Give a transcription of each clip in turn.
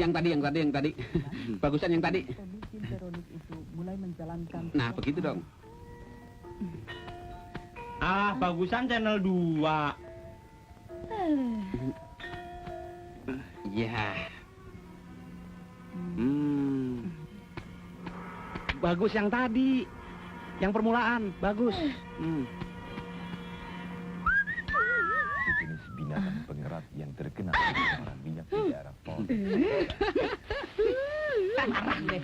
Yang tadi. Bagusan yang tadi. Bikin Veronik itu mulai menjalankan. Nah, begitu dong. Ah, bagusan channel 2. Ya. Bagus yang tadi. Yang permulaan, bagus. Sejenis binatang pengerat yang terkena pencemaran minyak di daerah Pol. Marah deh.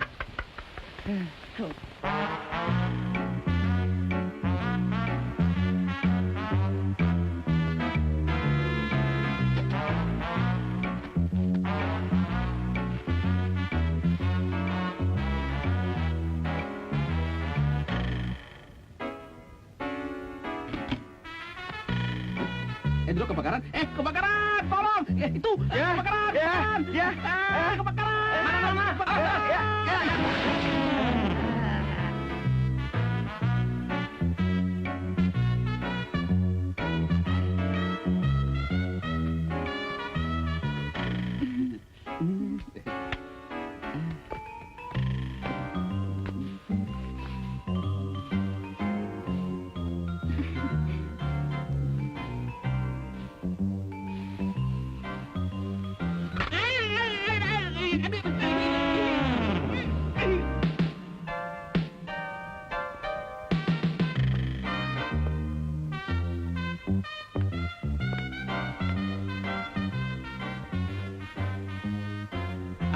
Endro kebakaran. Kebakaran! Tolong! Itu! Kebakaran! Kebakaran! Mana?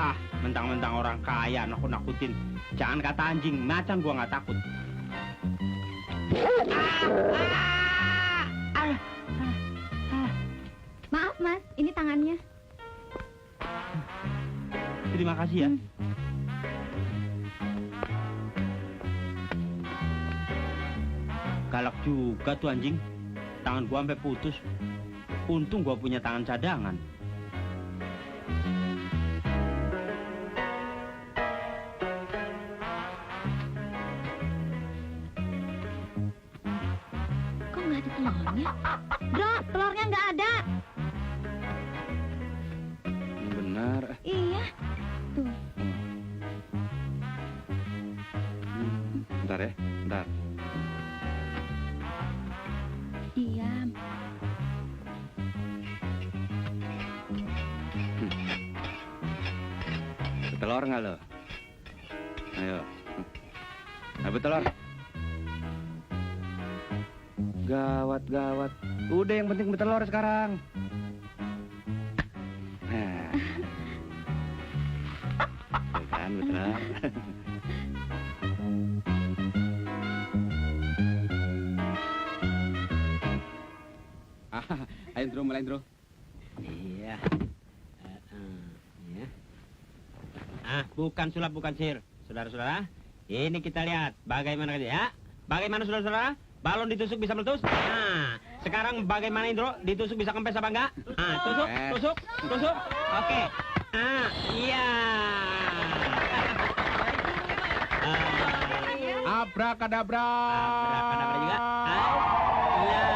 Ah, mentang-mentang orang kaya nakut-nakutin. Jangan kata anjing, macan gua nggak takut. Maaf mas, ini tangannya. Terima kasih ya. Galak juga tuh anjing. Tangan gua sampai putus. Untung gua punya tangan cadangan. Kok nggak ada telurnya? Bro, telurnya nggak ada. Benar. Iya. Tuh. Bentar ya, bentar. Diam. Telur nggak lo? Ayo. Ambil telur. Gawat. Udah yang penting bertelur sekarang. Nah. Tuh kan, betelor. Ayo, Indro, mulai, Indro. Iya. Bukan sulap, bukan sihir. Saudara-saudara, ini kita lihat bagaimana ya. Bagaimana saudara-saudara? Balon ditusuk bisa meletus. Nah, sekarang bagaimana Indro? Ditusuk bisa kempes apa enggak? Tusuk. Oke. Iya. Abrakadabra. Abrakadabra juga. Iya,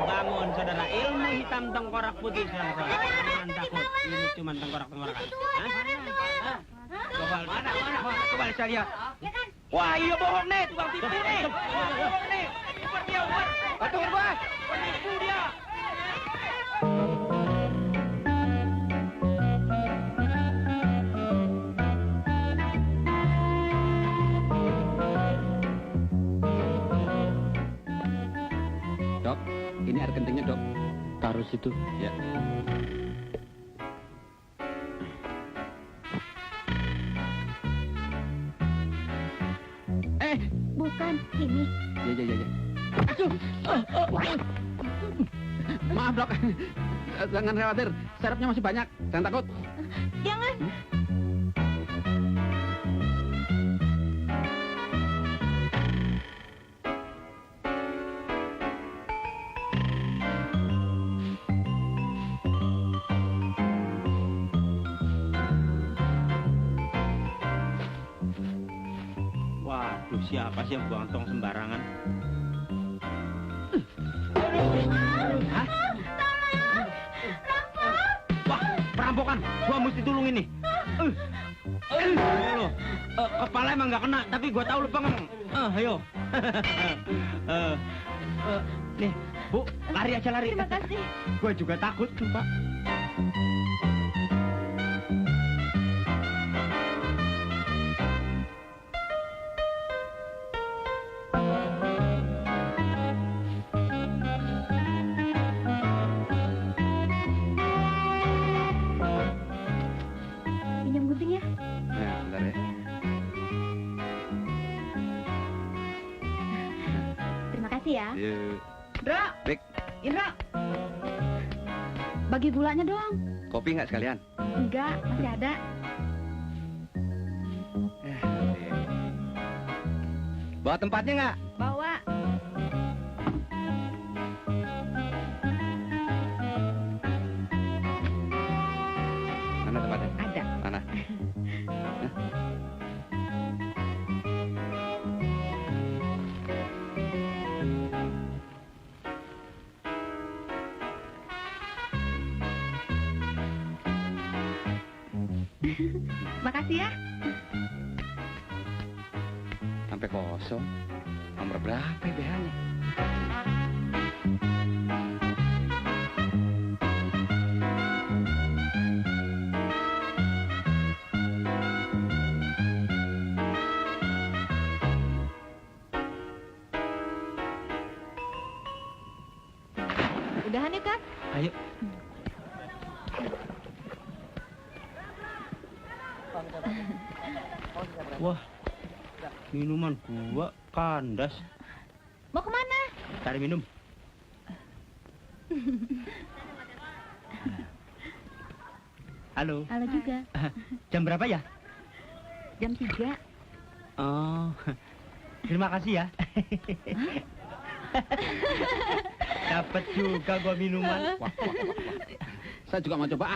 bangun saudara. Ilmu hitam tengkorak putih saudara. Jangan takut. Ini cuma tengkorak-tengkorakan. Coba saya lihat. Wah, iya bohong nih, tukang tipu nih. Bohong nih. Uber dia, Uber. Tunggu gua. Penipu dia. Dok, ini air kentingnya, Dok. Taruh situ. Ya. Bukan, ini. Ya. Aduh. Maaf, Dok. Jangan khawatir. Serepnya masih banyak. Jangan takut. Jangan. Waduh, siapa sih yang buang tong sembarangan? Hah? Wah, perampokan. Gua mesti tolong ini. Ayo lo. Kepala emang nggak kena, tapi gua tahu lu pengen. Ayo. Nih, Bu, lari aja lari. Terima kasih. Gua juga takut, Pak. Pinjam gunting ya. Ya, bentar ya. Terima kasih ya. Yuk. Indra, Bek, Indra. Bagi gulanya dong. kopi nggak sekalian? Enggak, masih ada. Bawa tempatnya nggak? Bawa. Mana tempatnya? Ada. Mana? Makasih ya. Sampai kosong. Nomor berapa ya BH-nya? Udahan ya, Kak? Ayo. Wah, minuman gua kandas. Mau kemana? Cari minum. Halo. Halo juga. Jam berapa ya? Jam 3. Oh, terima kasih ya. Dapat juga gua minuman. Wah. Saya juga mau coba.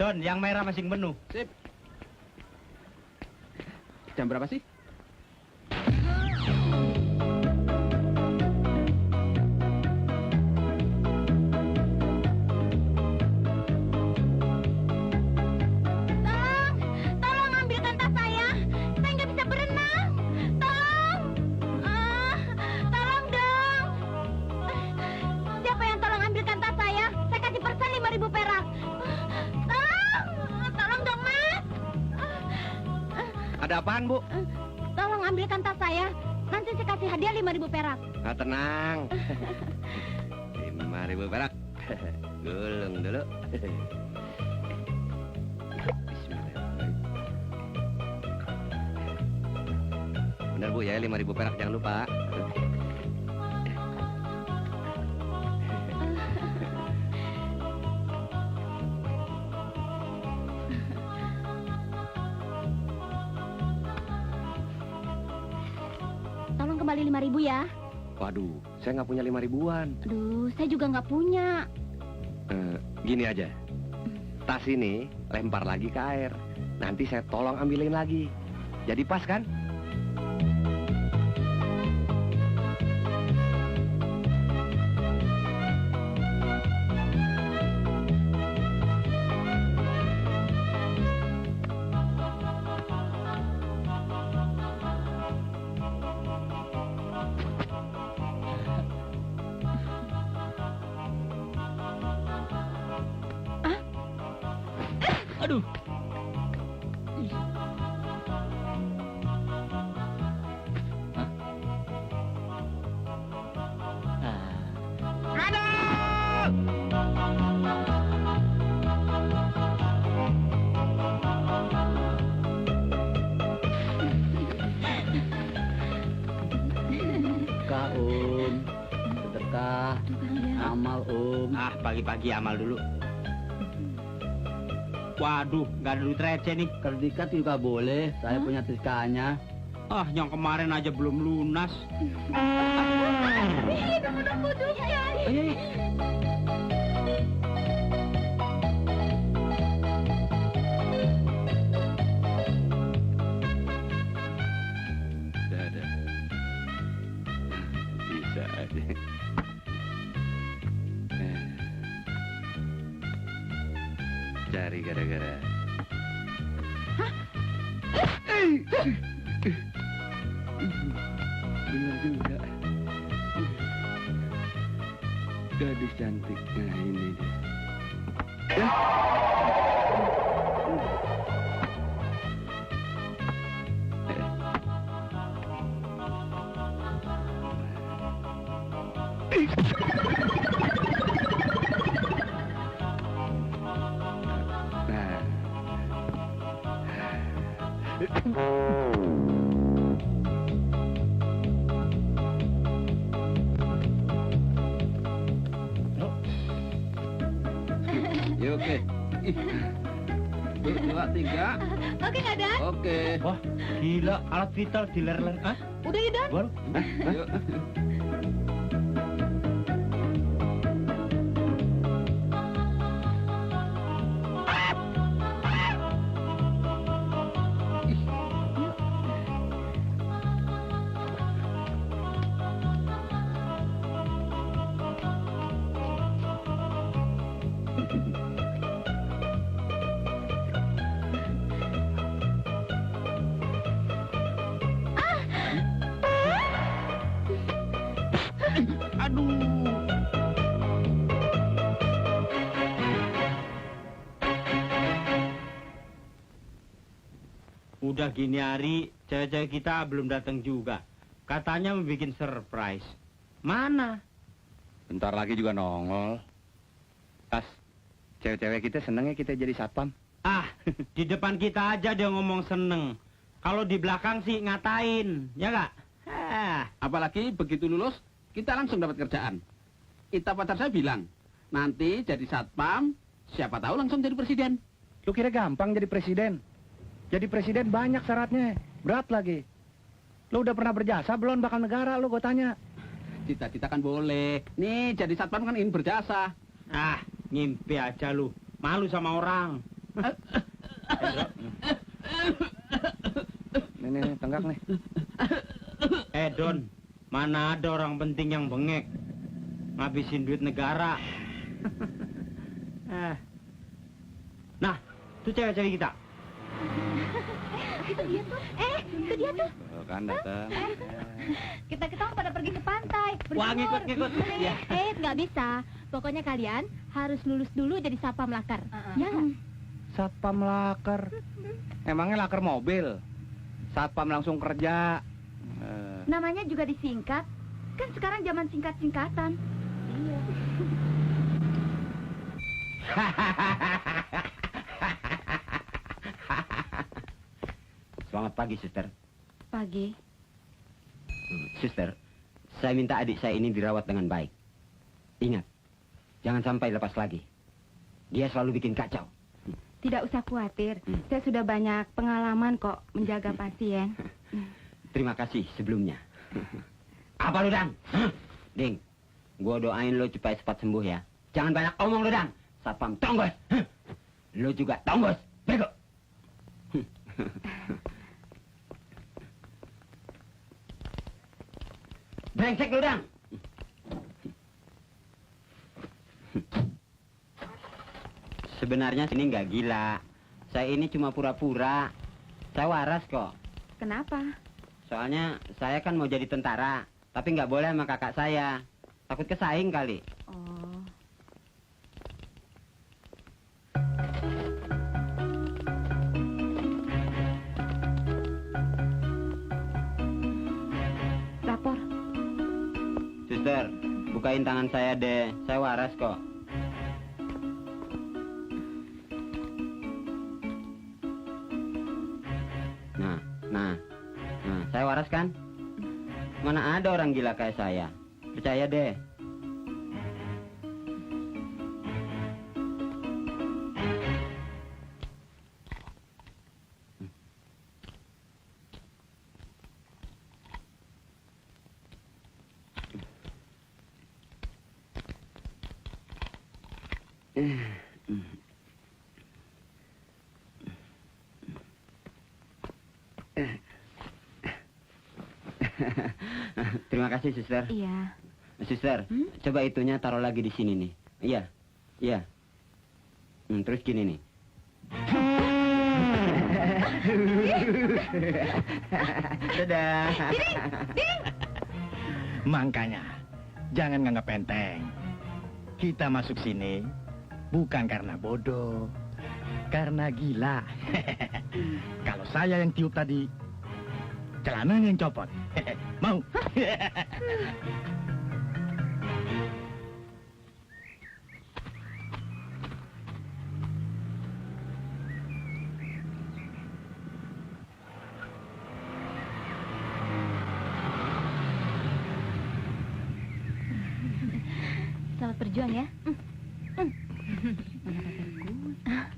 Don, yang merah masing penuh. Sip. Jam berapa sih? Tolong ambilkan tas saya. Saya nggak bisa berenang. Tolong. Tolong dong. Siapa yang tolong ambilkan tas saya? Saya kasih persen 5.000 perak. Tolong dong, Mas. Ada apaan, Bu? Tolong ambilkan tas saya. Nanti saya kasih hadiah 5.000 perak. Ah, tenang. 5.000 perak. Gulung dulu. Bismillahirrahmanirrahim. Benar, Bu, ya, 5.000 perak, jangan lupa. Tolong kembali 5.000 ya. Waduh, saya nggak punya 5.000-an. Aduh, saya juga nggak punya. Gini aja. Tas ini lempar lagi ke air. Nanti saya tolong ambilin lagi. Jadi pas kan? Aduh. Sedekah, Sedekah. Amal, Ah, pagi-pagi amal dulu. Waduh, nggak ada duit receh nih. Kerdikat juga boleh. Saya punya tiskanya. Ah, yang kemarin aja belum lunas. Ada. Bisa aja. Cari gara-gara. Benar juga. Gadis cantik. Nah, ini dia. Ya, oke. 1, 2, 3. Oke nggak, Dan? Oke. Wah, gila, alat vital diler-ler. Ah, Udah ya, Dan? gua lu. Yuk. Udah gini hari, cewek-cewek kita belum datang juga. Katanya mau bikin surprise. Mana? Bentar lagi juga nongol. Pas, cewek-cewek kita senengnya kita jadi satpam. Ah, di depan kita aja dia ngomong seneng. Kalau di belakang sih ngatain, ya nggak? Apalagi begitu lulus, kita langsung dapat kerjaan. Ita pacar saya bilang, nanti jadi satpam, siapa tahu langsung jadi presiden. Lu kira gampang jadi presiden? Jadi presiden banyak syaratnya, berat lagi. Lu udah pernah berjasa belum bakal negara lu, gue tanya. Cita-cita kan boleh. Nih, jadi satpam kan ingin berjasa. Ah, ngimpi aja lu. Malu sama orang. Nih, tenggak nih. Don, mana ada orang penting yang bengek. Ngabisin duit negara. Nah, tuh cewek-cewek kita. Itu dia tuh. Itu dia tuh. Oh, kan datang. Kita pada pergi ke pantai. Wah, berjemur. ngikut. Ya. Nggak bisa. Pokoknya kalian harus lulus dulu jadi satpam lakar. Ya nggak? Satpam lakar. Emangnya lakar mobil? Satpam langsung kerja. Namanya juga disingkat. Kan sekarang zaman singkat-singkatan. Iya. Selamat pagi, suster. Pagi. Suster, saya minta adik saya ini dirawat dengan baik. Ingat, jangan sampai lepas lagi. Dia selalu bikin kacau. Tidak usah khawatir. Saya sudah banyak pengalaman kok menjaga pasien. Terima kasih sebelumnya. Apa lu, Dan? Ding, gua doain lo supaya cepat sembuh ya. Jangan banyak omong lu, Dan. Satpam tonggos. Lo juga tonggos. Bego. Brengsek lu, Dan. Sebenarnya sini nggak gila. Saya ini cuma pura-pura. Saya waras kok. Kenapa? Soalnya saya kan mau jadi tentara, tapi nggak boleh sama kakak saya. Takut kesaing kali. Oh. Lapor. Suster, bukain tangan saya deh. Saya waras kok. Nah, saya waras kan? Mana ada orang gila kayak saya? Percaya deh. Terima kasih, suster. Iya. Suster, coba itunya taruh lagi di sini nih. Iya, iya. Terus gini nih. Dadah. Diri. Makanya, jangan nganggap enteng. Kita masuk sini bukan karena bodoh, karena gila. Kalau saya yang tiup tadi, celananya yang copot. Mau? Selamat berjuang ya.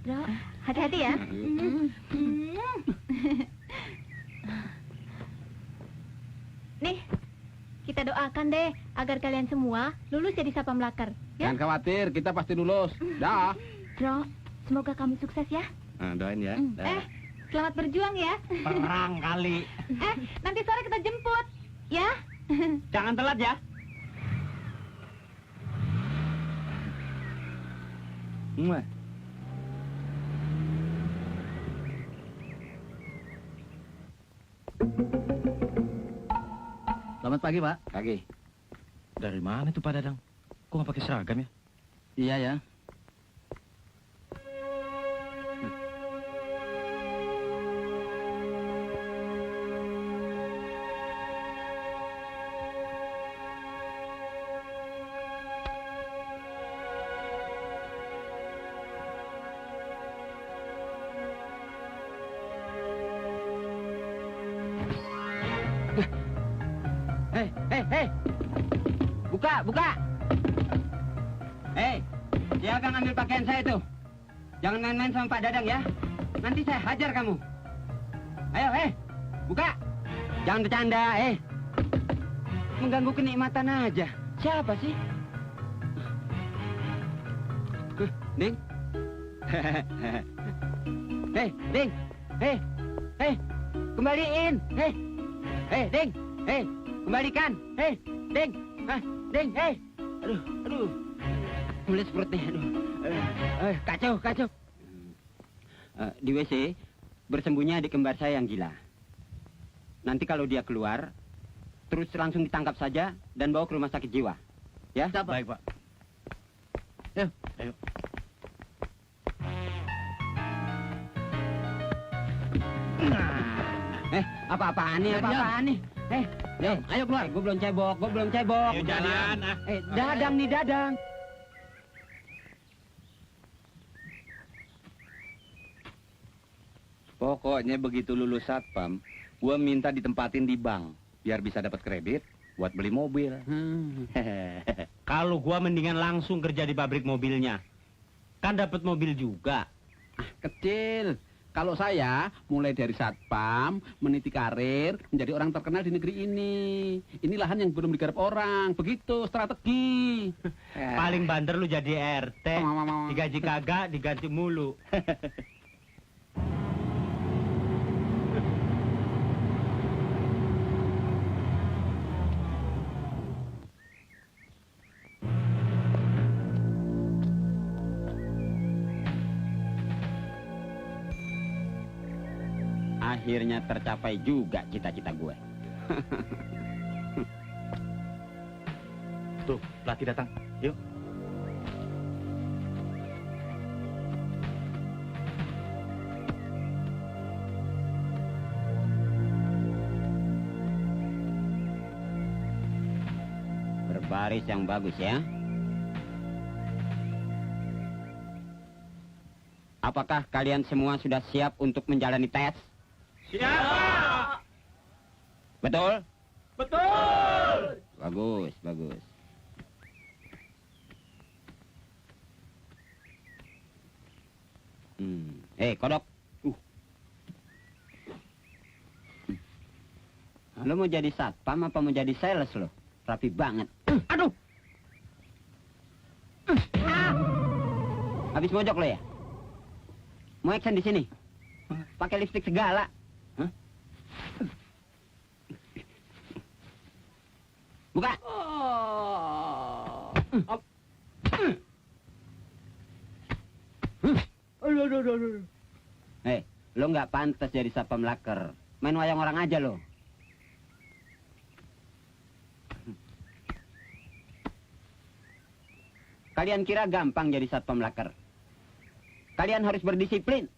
Bro, hati-hati ya. Nih, kita doakan deh agar kalian semua lulus jadi Sapam Laker. Ya, Jangan khawatir, kita pasti lulus. Dah. Bro, semoga kamu sukses ya. Nah, doain ya. Selamat berjuang ya. Perang kali. Nanti sore kita jemput, ya. Jangan telat ya. Mwah. Selamat pagi, Pak. Pagi. Dari mana tuh Pak Dadang? Kok nggak pakai seragam ya? Iya ya. Hei. Buka. Hei, siapa yang ambil pakaian saya itu? Jangan main-main sama Pak Dadang ya. Nanti saya hajar kamu. Ayo, buka. Jangan bercanda, mengganggu kenikmatan aja. Siapa sih? Ding. Ding. Kembaliin. Ding. Kembalikan. Ding. Ding. Aduh. Mulut perutnya, aduh. Kacau. Di WC, bersembunyi adik kembar saya yang gila. Nanti kalau dia keluar, terus langsung ditangkap saja dan bawa ke rumah sakit jiwa. Ya? Baik, Pak. Ayo. Apa-apaan nih? Ayo keluar. Gue belum cebok. Ayo jalan. Dadang nih, Dadang. Pokoknya begitu lulus satpam, gua minta ditempatin di bank biar bisa dapat kredit buat beli mobil. Kalau gua mendingan langsung kerja di pabrik mobilnya. Kan dapat mobil juga. Kecil. Kalau saya mulai dari satpam, meniti karir, menjadi orang terkenal di negeri ini. Ini lahan yang belum digarap orang. Begitu strategi. Paling banter lu jadi RT. Digaji kagak, diganti mulu. Akhirnya tercapai juga cita-cita gue. Tuh, pelatih datang. Yuk. Berbaris yang bagus ya. Apakah kalian semua sudah siap untuk menjalani tes? Siapa? Betul? Betul. Bagus. Kodok. Lo mau jadi satpam apa mau jadi sales lo? Rapi banget. Aduh. Habis mojok lo ya? Mau action di sini? Pakai lipstick segala. Buka. nggak pantas jadi satpam laker. Main wayang orang aja lo. Kalian kira gampang jadi satpam laker? Kalian harus berdisiplin.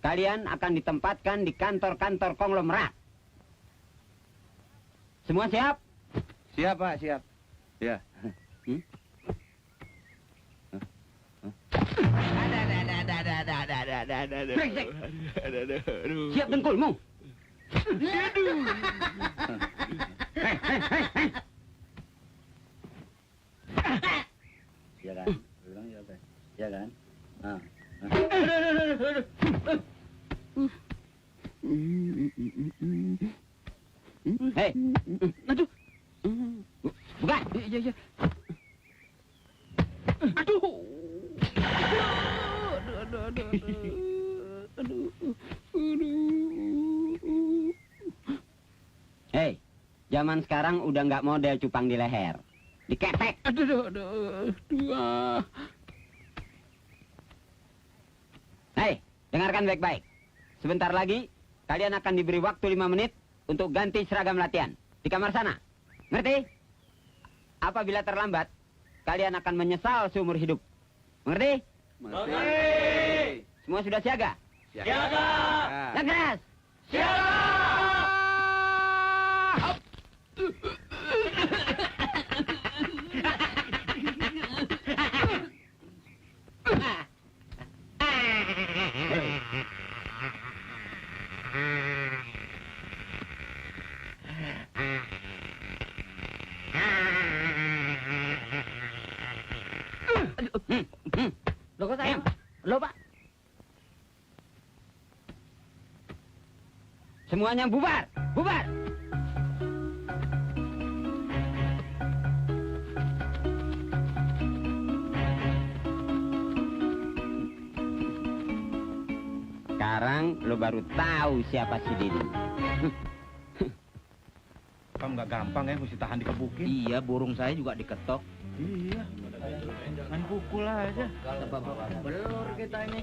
Kalian akan ditempatkan di kantor-kantor konglomerat. Semua siap? Siap, Pak, siap. Ya. Brengsek. Siap dengkulmu. Iya kan? Bilang iya kan? Iya kan? Ah. Hei, aduh, buka. Iya. Aduh. Hei, zaman sekarang udah nggak model cupang di leher, diketek. Hei, dengarkan baik-baik. Sebentar lagi, kalian akan diberi waktu 5 menit untuk ganti seragam latihan di kamar sana. Ngerti? Apabila terlambat, kalian akan menyesal seumur hidup. Mengerti? Mengerti. Semua sudah siaga? Siaga. Yang keras! Loh kok saya? Loh Pak? Semuanya bubar! Bubar! Sekarang lo baru tahu siapa si Didi. Kamu nggak gampang ya, mesti tahan dikebukin. Iya, burung saya juga diketok. Iya. Main pukul aja. Belur kita ini.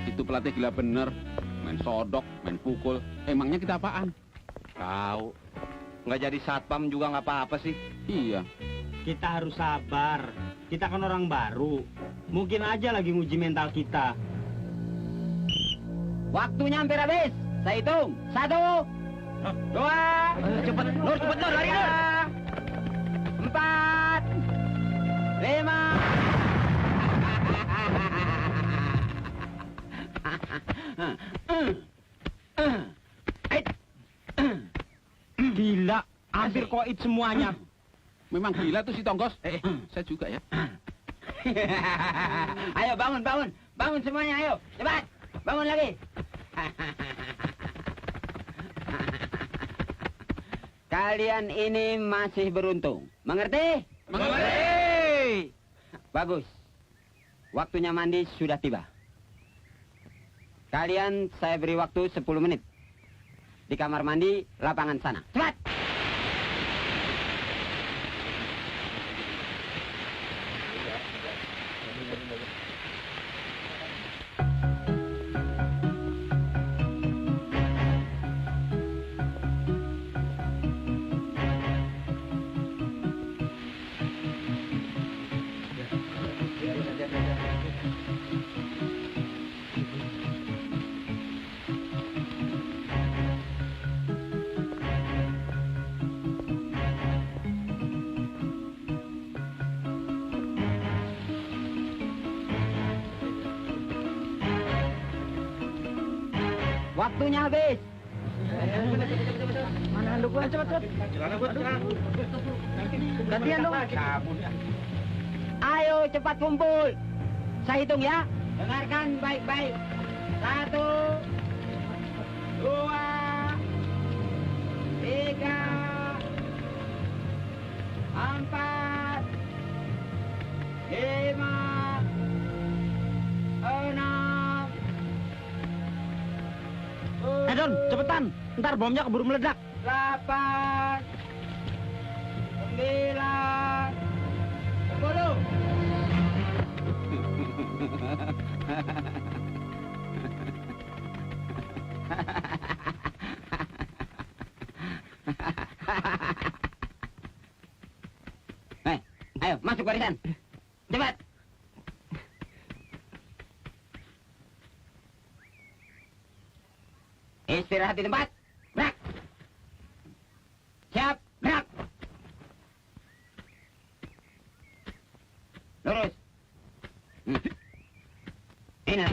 Itu pelatih gila bener. Main sodok, main pukul. Emangnya kita apaan? Tahu. Nggak jadi satpam juga nggak apa-apa sih. Iya. Kita harus sabar. Kita kan orang baru. Mungkin aja lagi nguji mental kita. Waktunya hampir habis. Saya hitung. 1, 2, Cepet, Nur, lari Nur. 4, 5. Gila, hampir koit semuanya. Memang gila tuh si Tonggos. Saya juga ya. Ayo bangun, bangun. Bangun semuanya, ayo. Cepat. Bangun lagi. Kalian ini masih beruntung. Mengerti? Mengerti. Bagus. Waktunya mandi sudah tiba. Kalian saya beri waktu 10 menit. Di kamar mandi lapangan sana. Cepat! Waktunya habis. Mana handuk gua? Cepet. Gantian dong. Ayo cepat kumpul. Saya hitung ya. Dengarkan baik-baik. 1, 2, 3, 4, 5, 6. Don, cepetan. Ntar bomnya keburu meledak. 8, 9, 10. Ayo, masuk barisan. Cepat. Istirahat di tempat. Gerak. Siap, gerak. Lurus. Ini.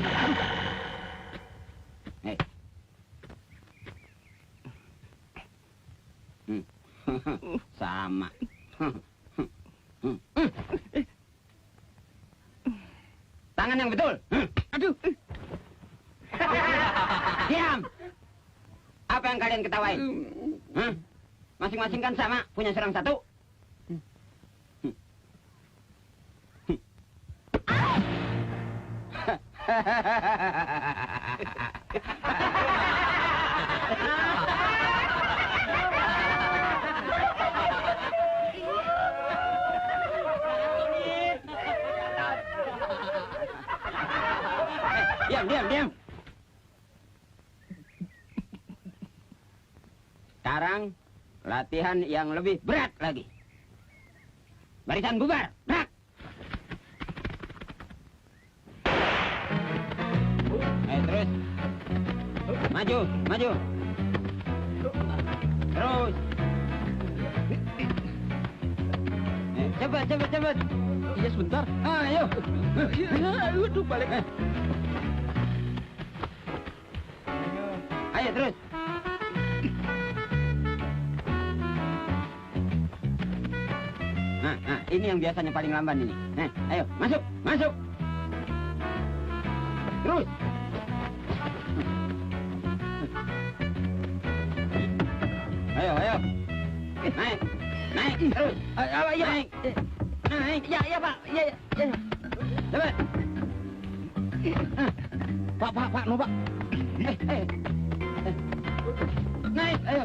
Hei. Sama. Tangan yang betul. Aduh. Diam. Apa yang kalian ketawain? Masing-masing kan sama, punya serang satu. Diam. Sekarang latihan yang lebih berat lagi. Barisan bubar, gerak. Terus. Maju. Terus. Cepat. Iya sebentar. Ayo. Aduh balik. Ayo terus. Nah, ini yang biasanya paling lamban ini. Ayo, masuk. Terus. Ayo. Naik, terus. Naik. Ya, Pak. Ya. Cepat. Pak, no, Pak. Naik, ayo.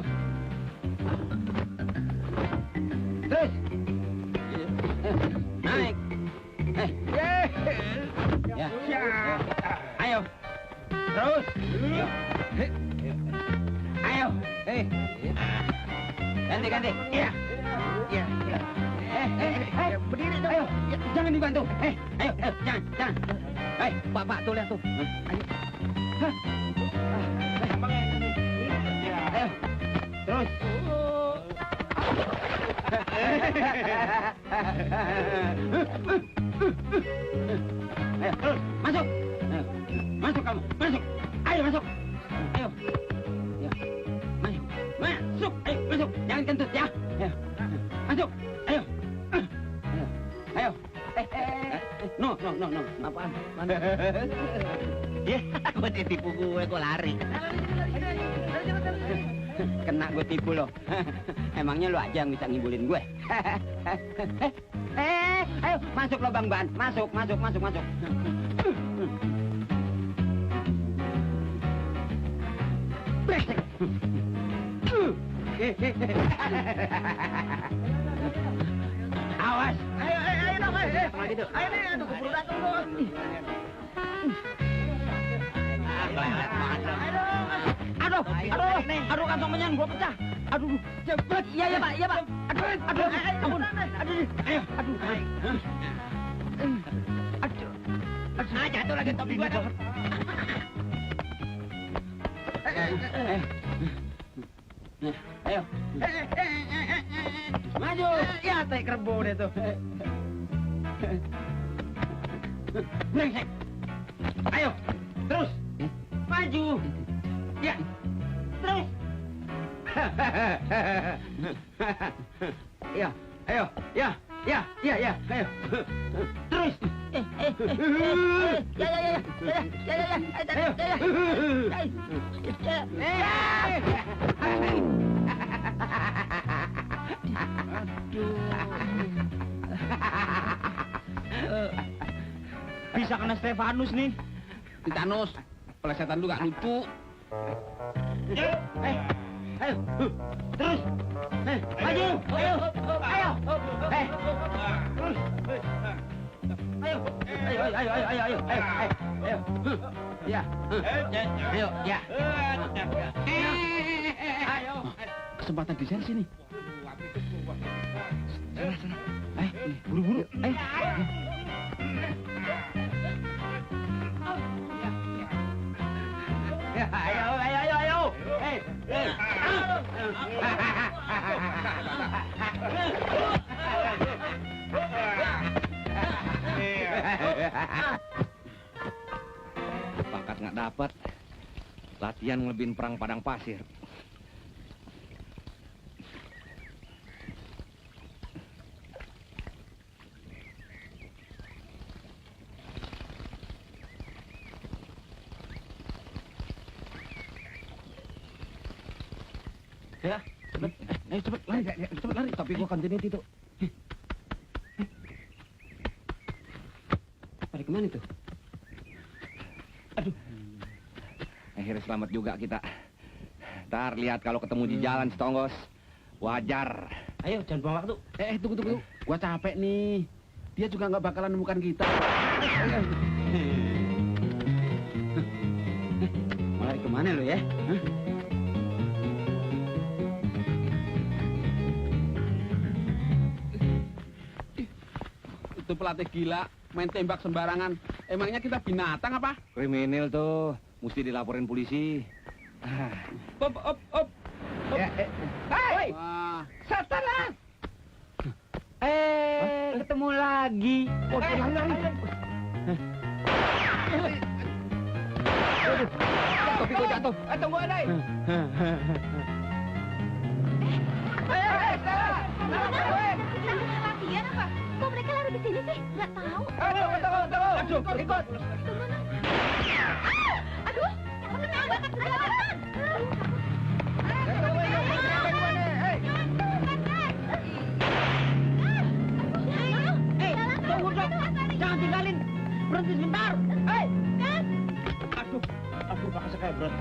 Terus. Naik. Ya. Ayo. Terus. Ayo. Ganti. Iya. Berdiri dong. Ayo. Jangan dibantu. Ayo. Jangan. Pak, tuh lihat tuh. Ayo. Ayo. Terus. Ayo, terus. Masuk. Masuk kamu. Masuk. Ayo masuk. Ayo. Ya. Masuk. Ayo masuk. Jangan kentut ya. Ayo. Masuk. Ayo. Ayo. No. Apaan? Mana? Ya, gue ditipu gue lari. Kena gue tipu lo. Emangnya lo aja yang bisa ngibulin gue. Ayo masuk lubang ban. Masuk. Brengsek. Awas. Ayo dong. Gitu. Ayo keburu datang lo. Aduh, kantong menyan gua pecah. Aduh, cepet. Iya, Pak. Aduh, ampun. Ayo. Jatuh lagi topi gua. Ayo. Maju. Ya, teh kerbo deh tuh. Brengsek. Ayo, terus. Maju. Ya. Terus. Ya, ayo. Ya. Ayo. Terus. Bisa kena Stefanus nih. Titanus, pelesetan lu gak lucu. Ayo. Terus. Maju. Ayo. Ayo. Ya. Ayo, ya. Ayo. Kesempatan di sini. Sana. Buru-buru. Ayo. Bakat nggak dapat. Latihan ngelebihin perang padang pasir. Ya, cepet. Ayo cepet lari. Tapi gua continuity tuh. Pada kemana tuh? Akhirnya selamat juga kita. Ntar lihat kalau ketemu di jalan setonggos. Wajar. Ayo, jangan buang waktu. Tunggu. Gua capek nih. Dia juga nggak bakalan nemukan kita. Mau lari kemana lo ya? Hah? Itu pelatih gila, main tembak sembarangan. Emangnya kita binatang apa? Kriminal tuh. Mesti dilaporin polisi. Op. Hei, Wah, setan! Ketemu lagi. Topi gua jatuh. Tunggu ada. Latihan apa? Kok mereka lari di sini sih? Nggak tahu. Tunggu. Ikut. Aduh, kenapa banget kelihatan? Tunggu dong. Jangan tinggalin. Berhenti sebentar. Aduh, pakai sekali berat.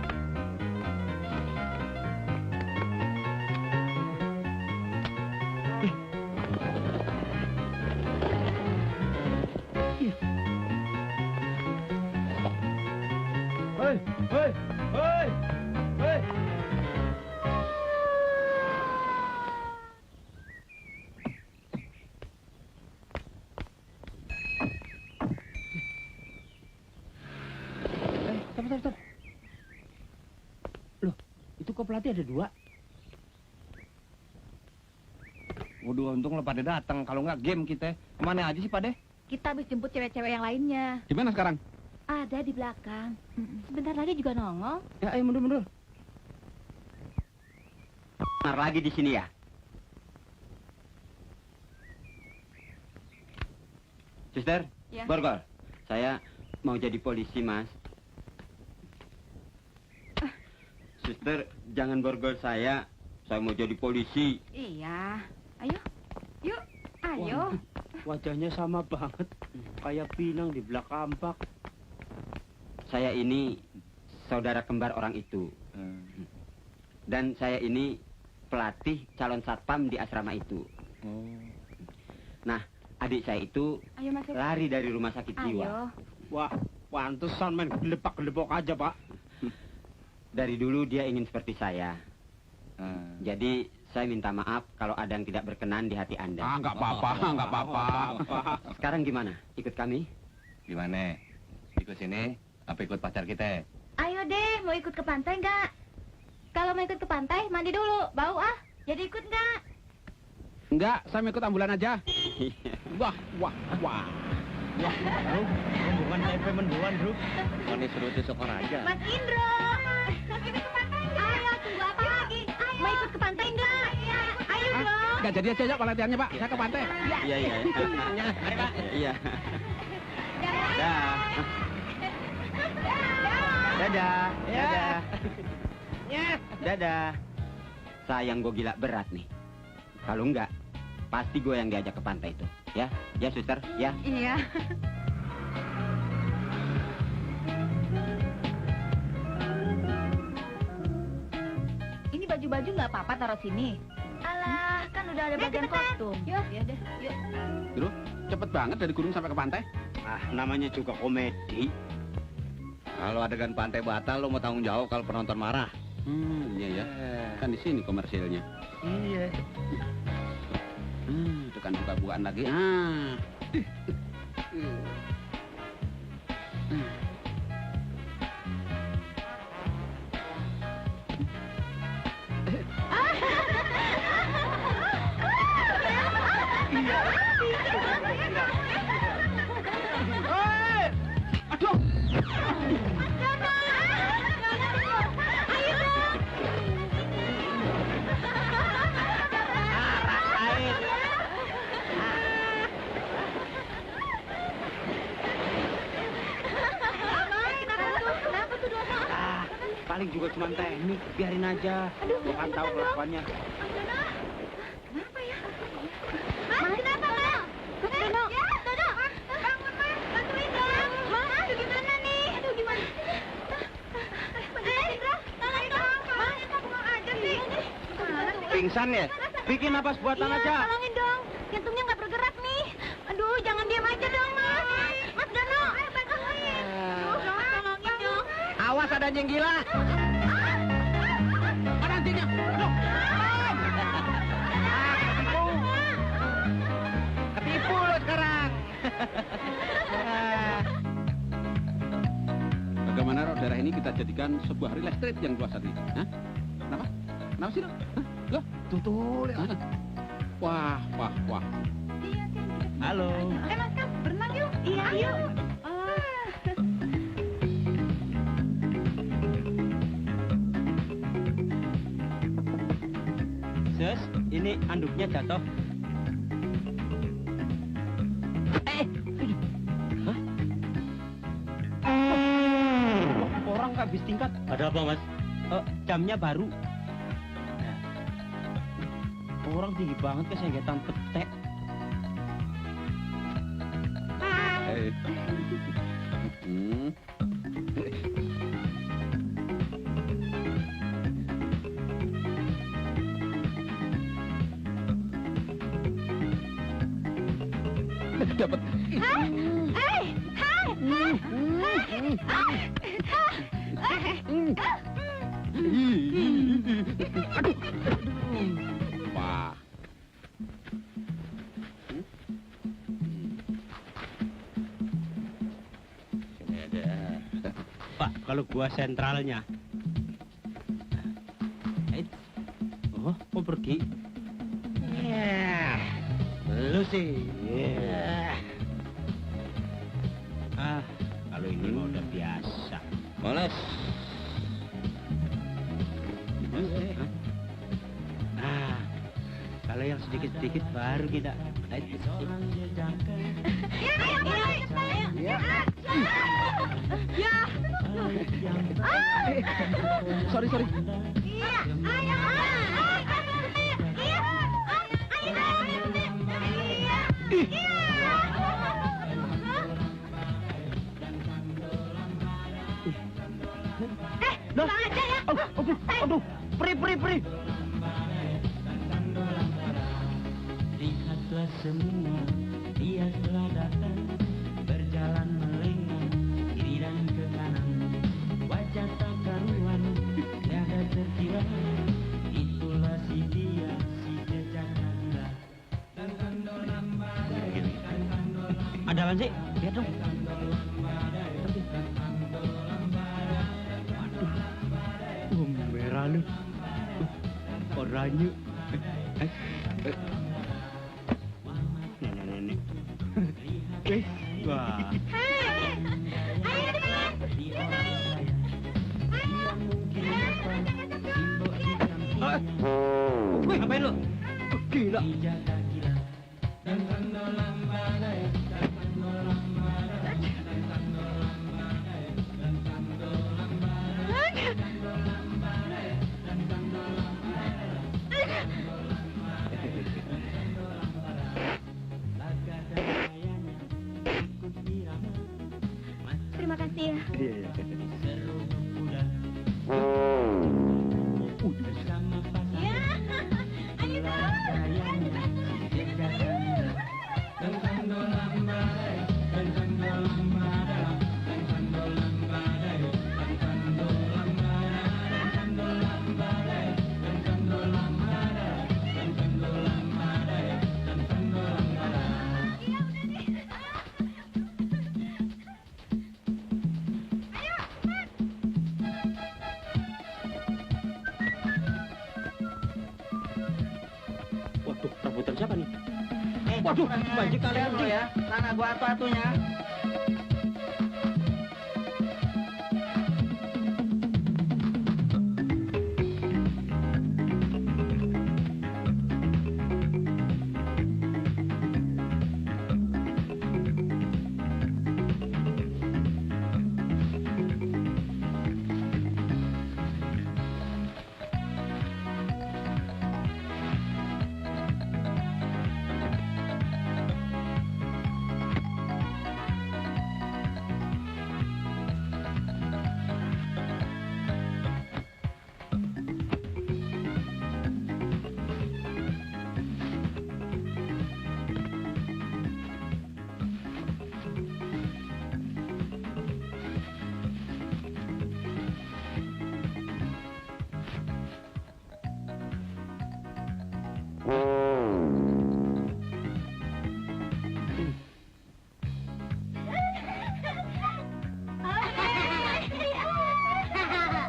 Stop. Loh, itu kok pelatih ada 2? Waduh, untung lo pada datang. Kalau nggak game kita. Kemana aja sih, Pade? Kita habis jemput cewek-cewek yang lainnya. gimana sekarang? Ada di belakang. Sebentar lagi juga nongol. Ya, ayo mundur. Lagi di sini ya? Suster, Ya. Borgol. Saya mau jadi polisi, Mas. Suster, jangan borgol saya. Saya mau jadi polisi. Iya. Ayo. Yuk. Ayo. Wajahnya sama banget. Kayak Pinang di belakang kampak. Saya ini saudara kembar orang itu. Dan saya ini pelatih calon satpam di asrama itu. Nah, adik saya itu Ayo masuk. lari dari rumah sakit jiwa. Ayo. Wah, pantesan main gelepak-gelepok aja, Pak. Dari dulu dia ingin seperti saya. Jadi saya minta maaf kalau ada yang tidak berkenan di hati Anda. Nggak apa-apa. Sekarang gimana? Ikut kami? Gimana? Ikut sini? Apa ikut pacar kita? Ayo deh, mau ikut ke pantai nggak? Kalau mau ikut ke pantai, mandi dulu. Bau ah. Jadi ikut nggak? Enggak, saya mau ikut ambulan aja. Wah. Bukan TP menduan, Bro. Ini suruh tusuk orang aja. Mas Indro. Kita ke pantai nggak? Ayo, tunggu apa lagi? Ayo. Mau ikut ke pantai nggak? Ayo dong. Nggak jadi aja Pak latihannya, Pak. Saya ke pantai. Iya. Mari, Pak. Iya. Dah. Dadah. Dadah. Sayang gue gila berat nih. Kalau enggak, pasti gue yang diajak ke pantai itu. Ya, suster, ya. Iya. Ini baju-baju nggak apa-apa taruh sini. Alah, Ya, kan udah ada bagian kostum. Yuk. Ya deh, yuk. Bro, cepet banget dari gunung sampai ke pantai. Ah, namanya juga komedi. Kalau adegan pantai batal, lo mau tanggung jawab kalau penonton marah. Iya ya. Kan di sini komersilnya. Iya. Tekan buka-bukaan lagi. Ah. Paling juga cuma teknik, biarin aja. Gua kan tahu kelakuannya. Kenapa ya? Mas, kenapa, Mas? Dono. Dono. Bangun, Mas. Bantuin dong. Mas, aduh gimana nih? Aduh gimana? Tolong dong. Mas, kamu aja sih. Pingsan ya? Bikin napas buatan Iya, aja. tolongin dong. Jantungnya nggak bergerak nih. Aduh, jangan diam aja dong, Mas. Mas Dono. Bantuin. Aduh, tolongin dong. Awas ada anjing gila. Mana anjingnya? Aduh. Ketipu lo sekarang. Bagaimana roh daerah ini kita jadikan sebuah real estate yang luas hati? Hah? Kenapa? Kenapa sih lo? Loh? Tutul. Wah. Halo. Mas Kam, berenang yuk. Iya, ayo. Sus, ini anduknya jatuh. Orang nggak habis tingkat. Ada apa, Mas? Jamnya baru. Orang tinggi banget kesengetan petek. Dapat. Wah. Pak, kalau gua sentralnya. Oh, kok pergi? Lu sih. Ah, kalau ini mah udah biasa. Moles. Ah, kalau yang sedikit-sedikit baru kita. Sorry. Aduh, pri. Lihatlah semua, dia telah datang, berjalan melenggang, kiri dan ke kanan, wajah tak karuan, tiada terkira, itulah si dia, si jejaknya gila. Ada apa sih? Lihat dong. Merah lu. Oranye. Nenek-nenek. Wah. Wih, ngapain lu? Gila. Terima kasih ya. Ya, ayo dong. Waduh, banjir kalian tuh ya. Sana gua atu-atunya.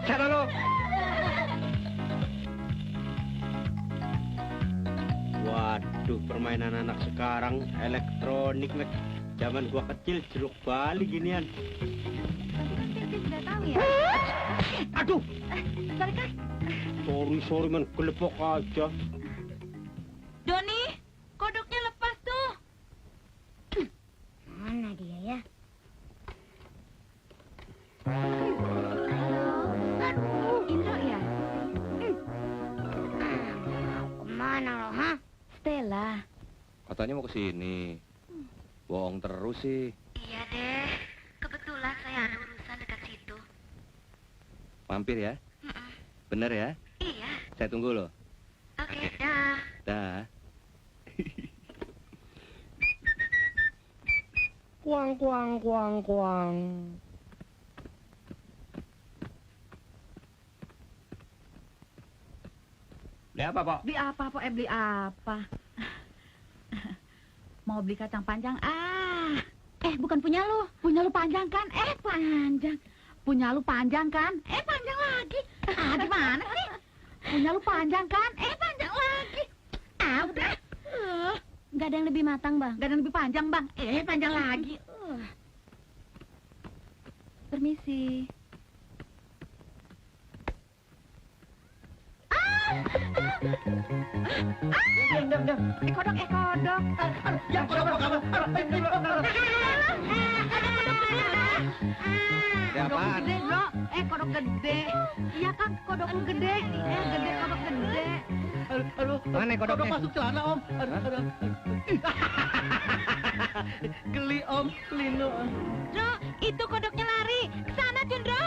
Sana lo. Waduh, permainan anak sekarang elektronik nek. Zaman gua kecil jeruk bali ginian. Kita sudah tahu ya. Aduh, Sorry, Kak. sorry man, kelepok aja. Doni, kodoknya lepas tuh. Mana dia ya? Halo, Indro ya? Kemana lo, ha? Stella. Katanya mau ke sini. Bohong terus sih. Iya deh, kebetulan saya ada urusan dekat situ. Mampir ya? Bener ya? Iya, Saya tunggu loh. oke, dah. Dah. Kuang, kuang, kuang, kuang. Beli apa, Pak? Beli apa, Pak? Beli apa? Mau beli kacang panjang? Bukan punya lu. Punya lu panjang kan? Panjang. Punya lu panjang kan? Panjang lagi. Gimana sih? Punya lu panjang kan? Panjang lagi. Udah. Nggak ada yang lebih matang, Bang. Gak ada yang lebih panjang, Bang. Panjang lagi. Permisi. Kodok. Ya, kodok. Siapaan? Gede, bro. Kodok gede. Iya kan, kodok gede. Gede, kodok gede. Aduh, Mana kodoknya? Kodok masuk celana, Om. Aduh. Geli, Om. Lino. Dro, itu kodoknya lari. Kesana, Jundro.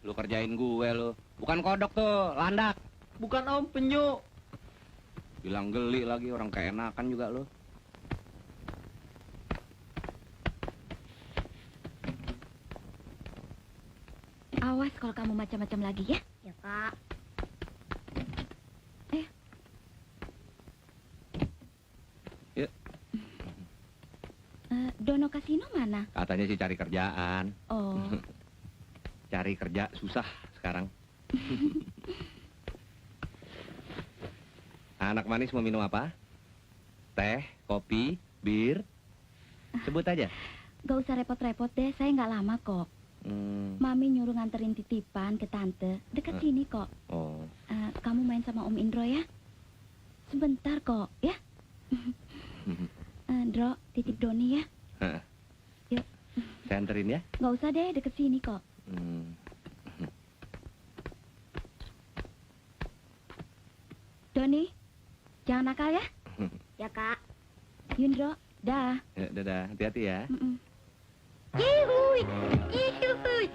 Lu kerjain gue lu. Bukan kodok tuh, landak. Bukan, Om. Penyu. Bilang geli lagi, orang keenakan juga lu. Awas kalau kamu macam-macam lagi ya. Ya, Kak. Ya. Dono Kasino mana? Katanya sih cari kerjaan. Oh, Cari kerja susah sekarang. Anak manis mau minum apa? Teh, kopi, bir? Sebut aja. gak usah repot-repot deh. Saya nggak lama kok. Mami nyuruh nganterin titipan ke tante. Dekat sini kok. Oh. Kamu main sama Om Indro ya? Sebentar kok, ya? Indro, titip Doni ya? Yuk. Saya anterin ya. Gak usah deh, deket sini kok. Doni, jangan nakal ya? Ya, Kak. Yundro, dah. Ya, dadah, hati-hati ya. Yuhui, yuhui.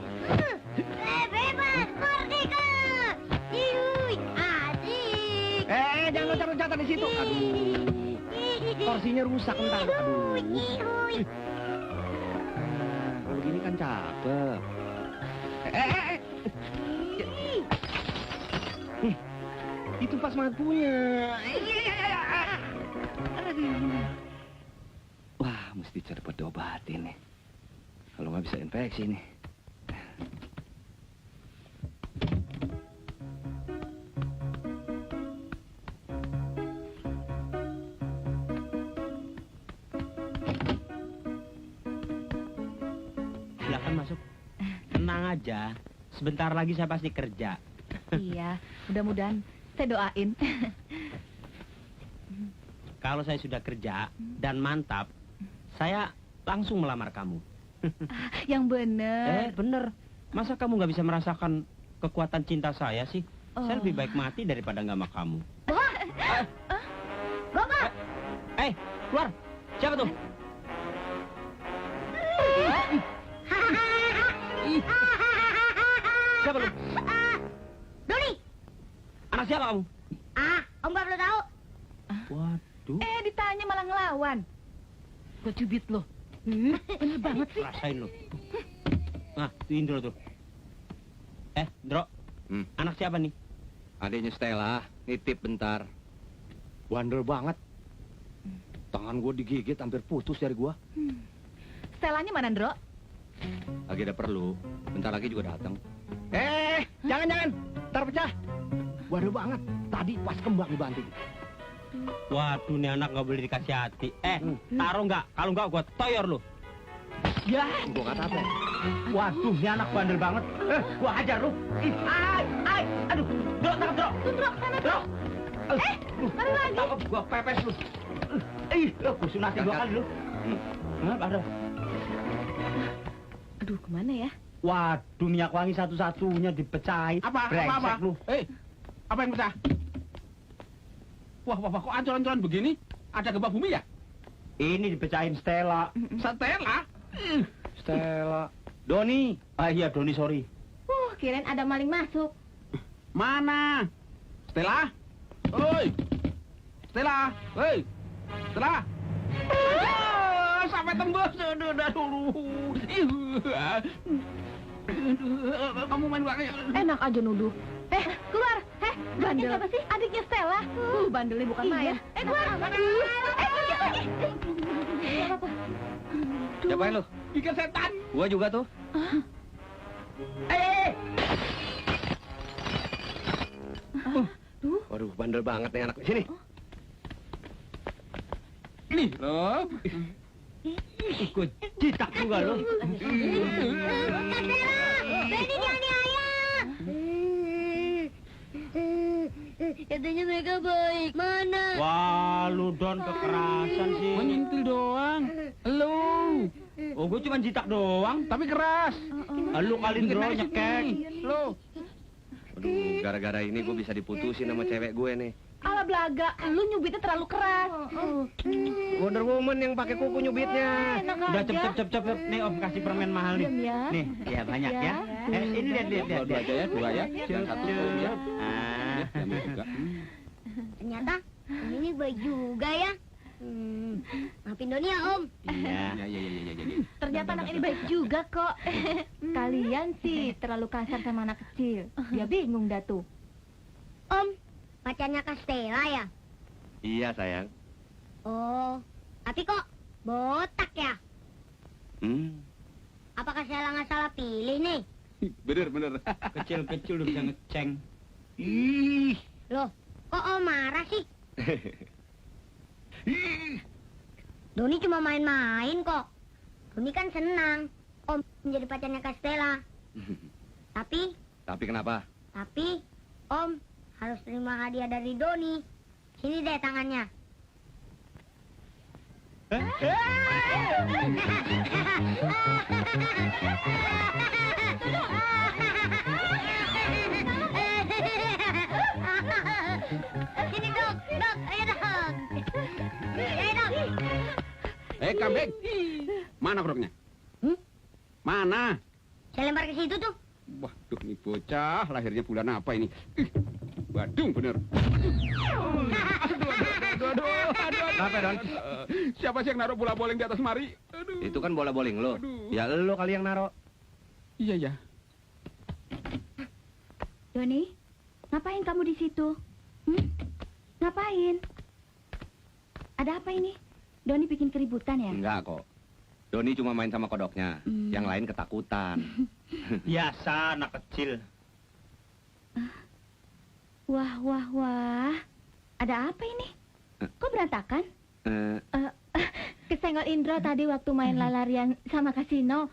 Bebas, merdeka. Yuhui, asik. Jangan loncat-loncatan di situ. Aduh. Torsinya rusak ntar. Aduh. Kalau gini kan cakep. Itu pas mangkunya. Wah, mesti cepet diobatin nih. Kalau nggak bisa infeksi nih. aja. Sebentar lagi saya pasti kerja. Iya, mudah-mudahan saya doain. Kalau saya sudah kerja dan mantap, saya langsung melamar kamu. Yang bener. Bener. Masa kamu nggak bisa merasakan kekuatan cinta saya sih? Saya Oh. lebih baik mati daripada nggak sama kamu. Bapak! Keluar! Siapa tuh? Siapa lu? Doni! Anak siapa kamu? Om gak perlu tahu. Waduh. Ditanya malah ngelawan. Gue cubit lo. Bener banget sih. Rasain lu. Nah, tuh Indro tuh. Indro. Anak siapa nih? Adiknya Stella, nitip bentar. Bandel banget. Tangan gue digigit hampir putus dari gue. Stelanya mana, Ndro? Lagi ada perlu, bentar lagi juga datang. Jangan, ntar pecah. Bandel banget. Tadi pas kembang dibanting. Waduh, nih anak nggak boleh dikasih hati. Taruh nggak? Kalau nggak, gua toyor lu. Ya, Gue kata apa? waduh, nih anak bandel banget. Gua hajar lu. Aduh, Dro, tangkap Dro. Dro. Baru lagi. Tangkap, gua pepes lu. Gua sunatin 2 kali lu. Ada. Aduh, kemana ya? Waduh, minyak wangi satu-satunya dipecahin. Apa? Brengsek lu. Apa yang pecah? Wah, kok ancur-ancuran begini? Ada gempa bumi ya? Ini dipecahin Stella. Stella? Stella. Doni. Iya, Doni, sorry. Kirain ada maling masuk. Mana? Stella? Oi! Stella! Oi! Stella! Sampai tembus. Kamu main gak? Enak aja nuduh. Keluar. Bandel. Siapa sih? Adiknya Stella. Bandelnya bukan main. Keluar. Pergi. Siapain lu? Bikin setan. Gua juga tuh. Waduh, bandel banget nih anak. Sini. Nih, loh. Ikut citak juga lu. Benny jangan ayah. Katanya mereka baik. Mana? Wah, lu Don kekerasan sih. Menyentil doang. Lu. Oh, gua cuma jitak doang. Tapi keras. Lu kali Dro nyekek. Lu. Aduh, gara-gara ini gue bisa diputusin sama cewek gue nih. Ala belaga, lu nyubitnya terlalu keras. Wonder Woman yang pakai kuku nyubitnya. Udah cepet. Nih Om kasih permen mahal nih. Diam ya. Nih, ya banyak ya. Ini lihat. Dua aja ya, 2 ya. Jangan 1 ya. Ah. Jangan juga. Ternyata ini baik juga ya. Maafin Doni ya Om. Iya. Ya. Ternyata anak ini baik juga kok. Kalian sih terlalu kasar sama anak kecil. Dia bingung dah tuh. Om, pacarnya Kastela ya? Iya, sayang. Oh, tapi kok botak ya? Apakah Stella nggak salah pilih nih? Bener. Kecil-kecil udah bisa ngeceng. Loh, kok Om marah sih? Doni cuma main-main kok. Doni kan senang Om menjadi pacarnya Kastela. Tapi kenapa? Tapi Om harus terima hadiah dari Doni. Sini deh tangannya. Sini dong, ayo dong. Kambing. Mana kodoknya? Mana? Saya lempar ke situ tuh. Waduh, ini bocah lahirnya bulan apa ini? Badung bener. Aduh. Kenapa, Don? Siapa sih yang naruh bola bowling di atas mari? Aduh. Itu kan bola bowling lo. Aduh. Ya lo kali yang naro. Iya. Doni, ngapain kamu di situ? Ngapain? Ada apa ini? Doni bikin keributan ya? Enggak kok. Doni cuma main sama kodoknya. Yang lain ketakutan. Biasa anak kecil. Wah. Ada apa ini? Kok berantakan? kesenggol Indro tadi waktu main lalarian sama kasino.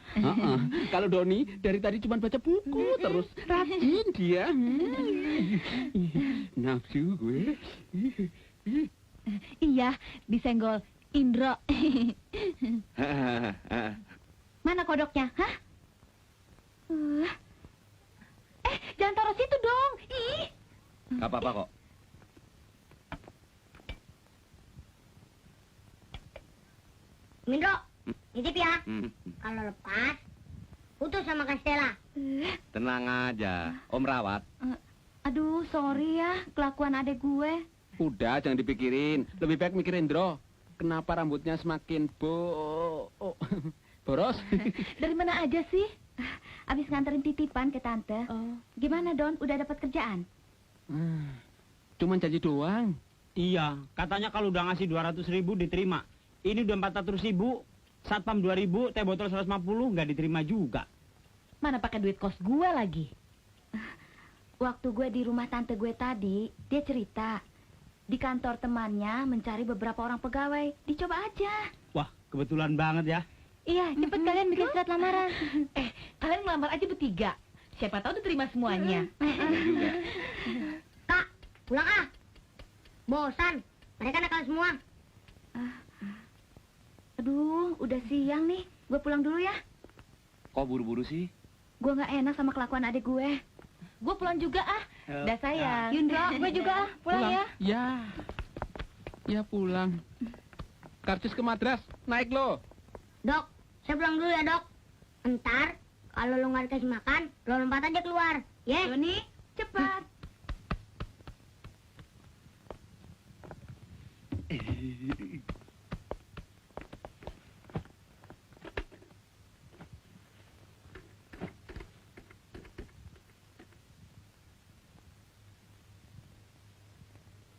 Kalau Doni dari tadi cuma baca buku terus. Rajin dia. Nafsu gue. Iya, disenggol Indro. Mana kodoknya? Hah? Jangan taruh situ dong. Ih. Gak apa-apa kok. Indro, nitip ya. Kalau lepas, putus sama Kastela. Tenang aja, Om rawat. Aduh, sorry ya, kelakuan adek gue. Udah jangan dipikirin. Lebih baik mikirin Indro. Kenapa rambutnya semakin boros? Dari mana aja sih? Abis nganterin titipan ke tante. Gimana Don, udah dapat kerjaan? Cuman janji doang. Iya, katanya kalau udah ngasih 200.000 diterima. Ini udah 400.000, satpam 2.000, teh botol 150 nggak diterima juga. Mana pakai duit kos gue lagi? Waktu gue di rumah tante gue tadi, dia cerita di kantor temannya mencari beberapa orang pegawai. Dicoba aja. Wah, kebetulan banget ya. Iya, cepet kalian bikin surat lamaran. Kalian ngelamar aja bertiga. Siapa tahu diterima semuanya. Kak, pulang ah. Bosan, mereka nakal semua. Aduh, udah siang nih. Gue pulang dulu ya. Kok buru-buru sih? Gue nggak enak sama kelakuan adik gue. Gue pulang juga ah. Dah sayang. Yundro, gue juga ah. Pulang ya. Ya pulang. Karcis ke Madras, naik lo. Dok, saya pulang dulu ya dok. Ntar, kalau lo nggak dikasih makan, lo lompat aja keluar. Ya? Doni, cepat.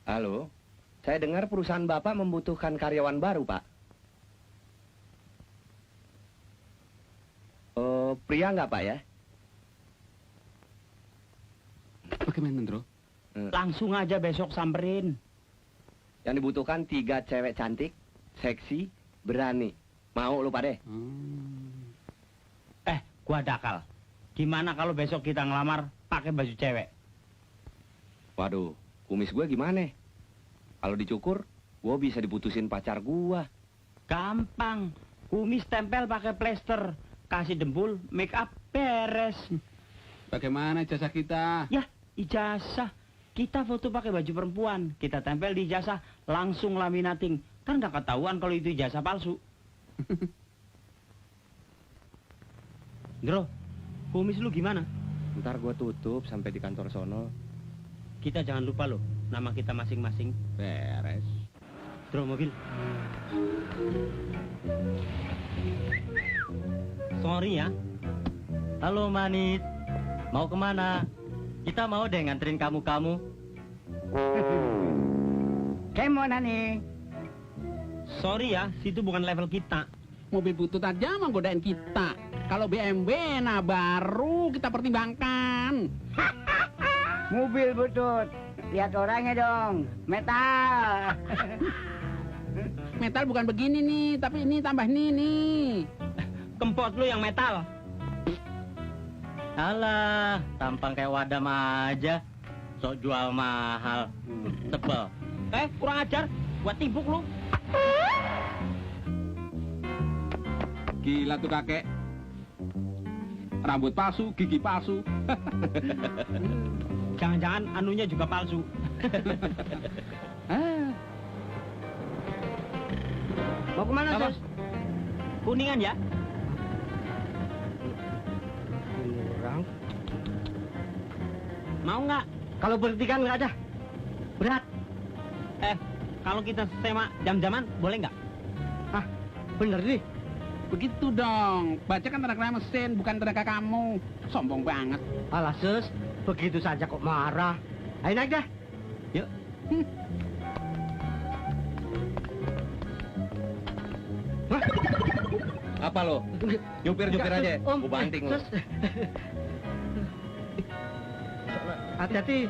Halo, saya dengar perusahaan Bapak membutuhkan karyawan baru, Pak. Pria nggak, Pak, ya? Bagaimana, Indro? Langsung aja besok samperin. Yang dibutuhkan 3 cewek cantik, seksi, berani. Mau lu, Pak deh? Gua dakal. Gimana kalau besok kita ngelamar pakai baju cewek? Waduh, kumis gue gimana? Kalau dicukur, gue bisa diputusin pacar gue. Gampang. Kumis tempel pakai plester. Kasih dempul, make up, beres. Bagaimana jasa kita? Ya, ijazah. Kita foto pakai baju perempuan. Kita tempel di ijazah, langsung laminating. Kan nggak ketahuan kalau itu ijazah palsu. Bro, kumis lu gimana? Ntar gue tutup sampai di kantor sono. Kita jangan lupa loh, nama kita masing-masing. Beres. Bro, mobil. Sorry ya. Halo manis, mau kemana? Kita mau deh nganterin kamu-kamu. Kemana nih? Sorry ya, situ bukan level kita. Mobil butut aja menggodain kita. Kalau BMW, nah baru kita pertimbangkan. Mobil butut. Lihat orangnya dong. Metal. Metal bukan begini nih, tapi ini tambah nih. Kempot lu yang metal. Alah, tampang kayak wadam aja. Sok jual mahal. Tebel. Kurang ajar. Gua timbuk lu. Gila tuh kakek. Rambut palsu, gigi palsu. Jangan-jangan anunya juga palsu. Mau kemana, Apa? Sus? Kuningan ya? Mau nggak? Kalau berhenti kan nggak ada. Berat. Kalau kita sewa jam-jaman, boleh nggak? Bener nih. Begitu dong. Baca kan tenaga mesin, bukan tenaga kamu. Sombong banget. Alah, Sus. Begitu saja kok marah. Ayo naik dah. Yuk. Apa lo? Jupir-jupir aja. Om. Gue banting lo. Sus. Hati-hati.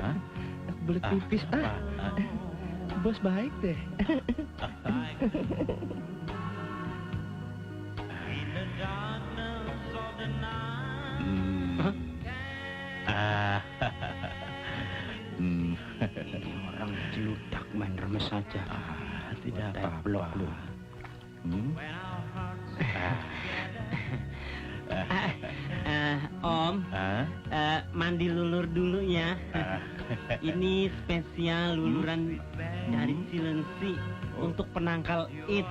Hah? Belet pipis. Bos baik deh. Ini orang celudak main remes saja. Tidak apa-apa. Blok lu. Om, mandi lulur dulu ya. Ini spesial luluran dari Cilengsi untuk penangkal it.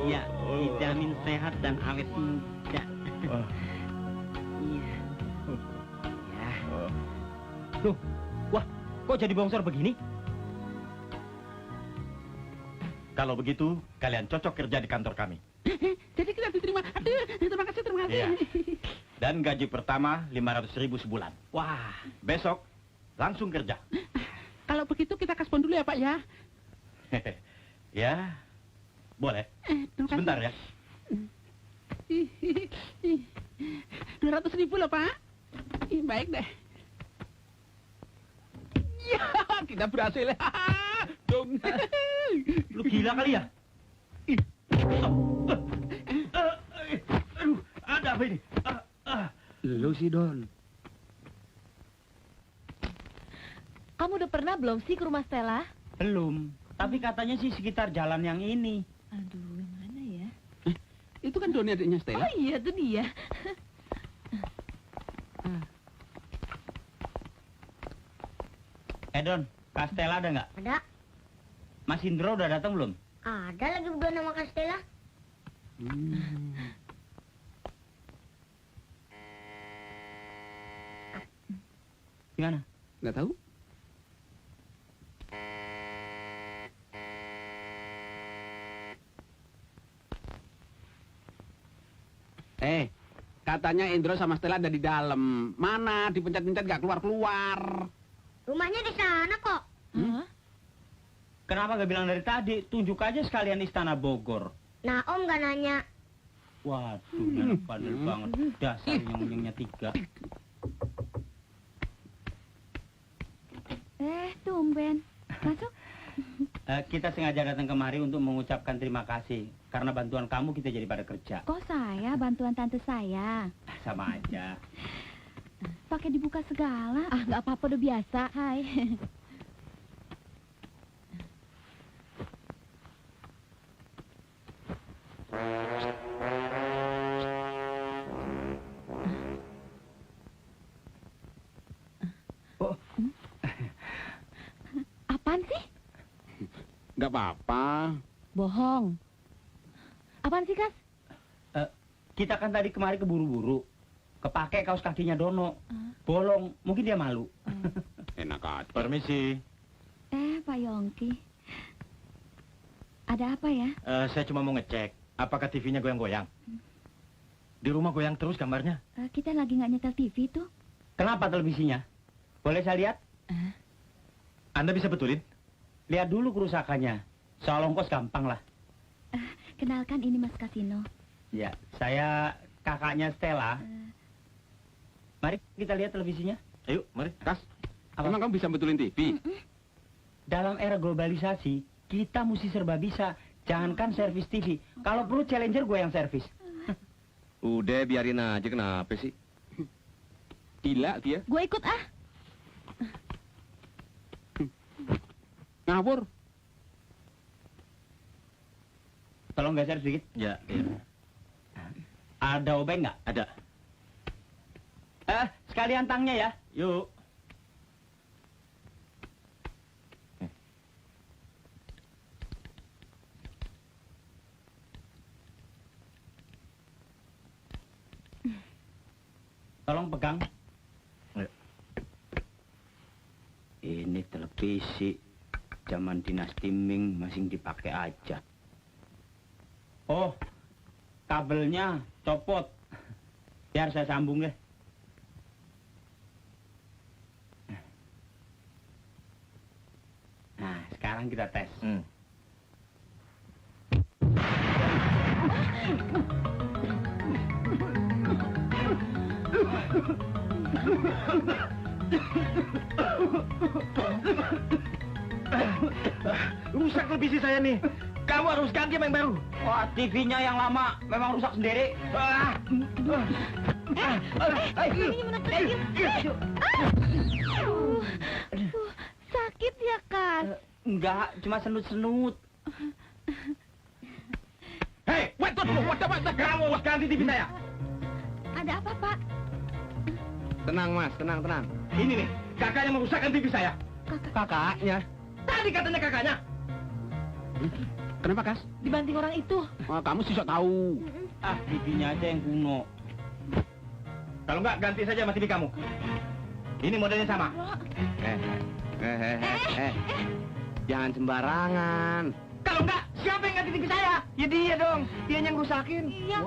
Iya, dijamin sehat dan awet muda. Iya. Ya. Loh, wah, kok jadi bongsor begini? Kalau begitu, kalian cocok kerja di kantor kami. Jadi kita diterima. Aduh, terima kasih. Iya. Dan gaji pertama 500.000 sebulan. Wah, Besok langsung kerja. Kalau begitu kita kaspon dulu ya Pak ya. Ya, boleh. Terima kasih. Sebentar ya. 200.000 loh Pak. Baik deh. Ya, kita berhasil. lu gila kali ya? Aduh, ada apa ini? Lu sih, Don. Kamu udah pernah belum sih ke rumah Stella? Belum. Tapi katanya sih sekitar jalan yang ini. Aduh, yang mana ya? Itu kan Doni adiknya Stella. Oh iya, itu dia. Don, Kak Stella ada nggak? Ada. Mas Indro udah datang belum? Ada lagi berdua nama Kak Stella. Gimana? Nggak tahu. Katanya Indro sama Stella ada di dalam. Mana? Dipencet-pencet nggak keluar-keluar. Rumahnya di sana kok. Kenapa gak bilang dari tadi? Tunjuk aja sekalian Istana Bogor. Nah, Om nggak nanya. Waduh, anak bandel banget. Dasar nyong-nyongnya 3. Tumben. Masuk. Kita sengaja datang kemari untuk mengucapkan terima kasih. Karena bantuan kamu kita jadi pada kerja. Kok saya bantuan tante saya? Sama aja. Pakai dibuka segala. Ah, nggak apa-apa, udah biasa. Hai. Apaan sih? Nggak apa-apa. Bohong. Apaan sih, Kas? Kita kan tadi kemari keburu-buru. Kepake kaos kakinya Dono. Bolong. Mungkin dia malu. Enak aja. Permisi. Pak Yongki. Ada apa ya? Saya cuma mau ngecek. Apakah TV-nya goyang-goyang? Di rumah goyang terus gambarnya. Kita lagi nggak nyetel TV tuh. Kenapa televisinya? Boleh saya lihat? Anda bisa betulin? Lihat dulu kerusakannya. Soal ongkos gampang lah. Kenalkan, ini Mas Kasino. Ya, saya kakaknya Stella. Mari kita lihat televisinya. Ayo, mari. Kas, Apa? emang kamu bisa betulin TV? Dalam era globalisasi, kita mesti serba bisa. Jangankan servis TV. Kalau perlu Challenger gue yang servis. Udah, biarin aja, kenapa sih? Gila dia. Gue ikut ah. Ngawur. Tolong geser sedikit. Ya, Ada obeng nggak? ada. Sekalian tangnya ya. Yuk. Tolong pegang. Ya. Ini televisi zaman dinasti Ming masih dipakai aja. Oh, kabelnya copot. Biar saya sambung deh. Nah, sekarang kita tes. Rusak televisi saya nih. Kamu harus ganti yang baru. Wah, TV-nya yang lama memang rusak sendiri. Sakit ya, Kas? Enggak, cuma senut-senut. Hei, what? Kamu harus ganti TV saya. Ada apa, Pak? Tenang, Mas. Tenang. Ini nih, kakaknya merusakkan TV saya. Kakaknya? Tadi katanya kakaknya. Kenapa, Kas? Dibanting orang itu. Oh, kamu sih sok tahu. TV-nya aja yang kuno. Kalau enggak, ganti saja sama TV kamu. Ini modelnya sama. Jangan sembarangan. Kalau enggak, siapa yang ganti TV saya? Ya dia dong. Dia yang rusakin. Iya,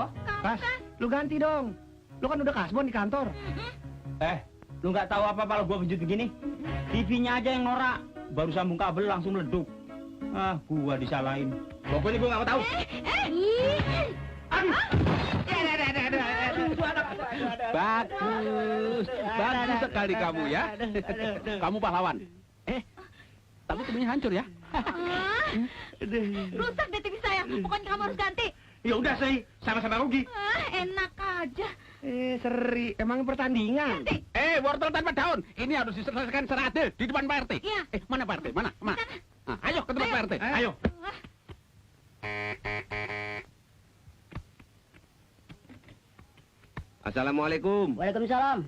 Kas, lu ganti dong. Lu kan udah kasbon di kantor. Lu nggak tahu apa kalau gua benjut begini? TV-nya aja yang norak. Baru sambung kabel langsung meleduk. Gua disalahin. Pokoknya gua nggak mau tahu. Bagus sekali kamu ya. Kamu pahlawan. Tapi TV-nya hancur ya. Rusak deh TV saya. Pokoknya kamu harus ganti. Ya udah sih, sama-sama rugi. Enak aja. Seri, emang pertandingan. Ganti. Wortel tanpa daun. Ini harus diselesaikan secara adil di depan Pak RT. Iya. Mana Pak RT? Mana? Ayo ke tempat Pak RT. Ayo. Assalamualaikum. Waalaikumsalam.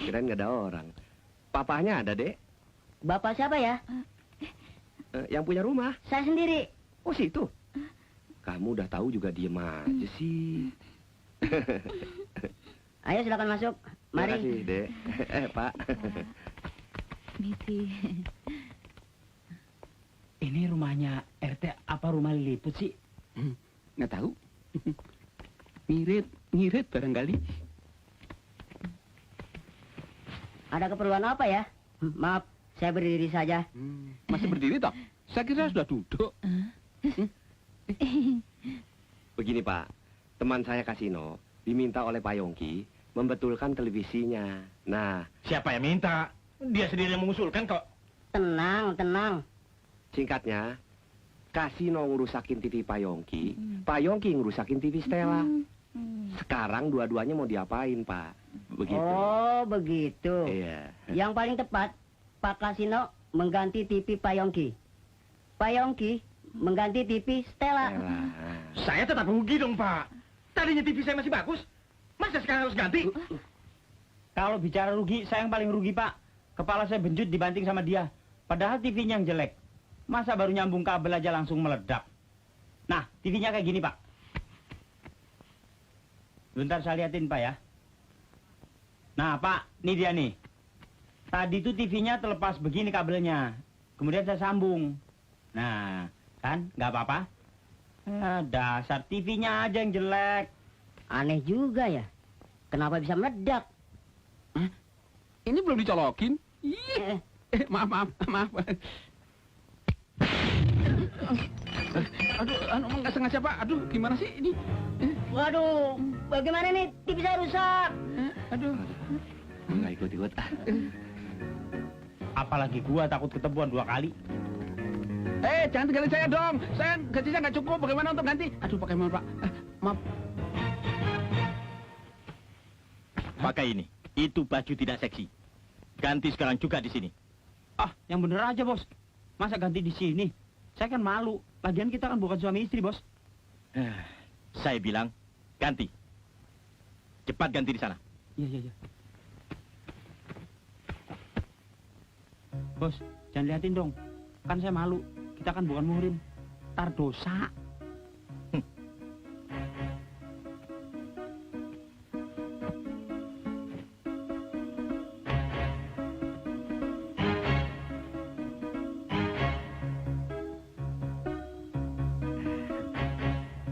Kirain nggak ada orang. Papahnya ada, Dek. Bapak siapa ya? Yang punya rumah. Saya sendiri. Oh, situ. Kamu udah tahu juga diem aja sih. Ayo silakan masuk. Terima kasih, Dek. Pak. Misi. Ini rumahnya RT apa rumah Liliput sih? Nggak tahu. Ngirit barangkali. Ada keperluan apa ya? Maaf, saya berdiri saja. Masih berdiri toh? Saya kira sudah duduk. Begini, Pak. Teman saya Kasino diminta oleh Pak Yongki membetulkan televisinya. Nah, Siapa yang minta? Dia sendiri yang mengusulkan kok. Tenang. singkatnya, Kasino ngerusakin TV Pak Yongki, Pak Yongki ngerusakin TV Stella. Sekarang dua-duanya mau diapain, Pak? Begitu. Oh, begitu. Iya. Yang paling tepat, Pak Kasino mengganti TV Pak Yongki. Pak Yongki mengganti TV Stella. Saya tetap rugi dong, Pak. Tadinya TV saya masih bagus. Masa sekarang harus ganti? Kalau bicara rugi, saya yang paling rugi, Pak. Kepala saya benjut dibanting sama dia. Padahal TV-nya yang jelek. Masa baru nyambung kabel aja langsung meledak. Nah, TV-nya kayak gini, Pak. Bentar saya liatin, Pak, ya. Nah, Pak, ini dia nih. Tadi tuh TV-nya terlepas begini kabelnya. Kemudian saya sambung. Nah, kan? Nggak apa-apa. Dasar TV-nya aja yang jelek. Aneh juga ya. Kenapa bisa meledak? Ini belum dicolokin. Maaf. Aduh, nggak sengaja, Pak. Aduh, gimana sih ini? Waduh, bagaimana nih? TV saya rusak. Aduh. Nggak ikut-ikut. Apalagi gua takut ketemuan 2 kali. Jangan tinggalin saya dong. Saya gajinya nggak cukup. Bagaimana untuk ganti? Aduh, pakai mohon, Pak. Maaf. Pakai ini. Itu baju tidak seksi. Ganti sekarang juga di sini. Yang bener aja, Bos. Masa ganti di sini? Saya kan malu. Lagian kita kan bukan suami istri, Bos. Saya bilang, ganti. Cepat ganti di sana. Iya. Bos, jangan liatin dong. Kan saya malu. Kita kan bukan muhrim. Tar dosa.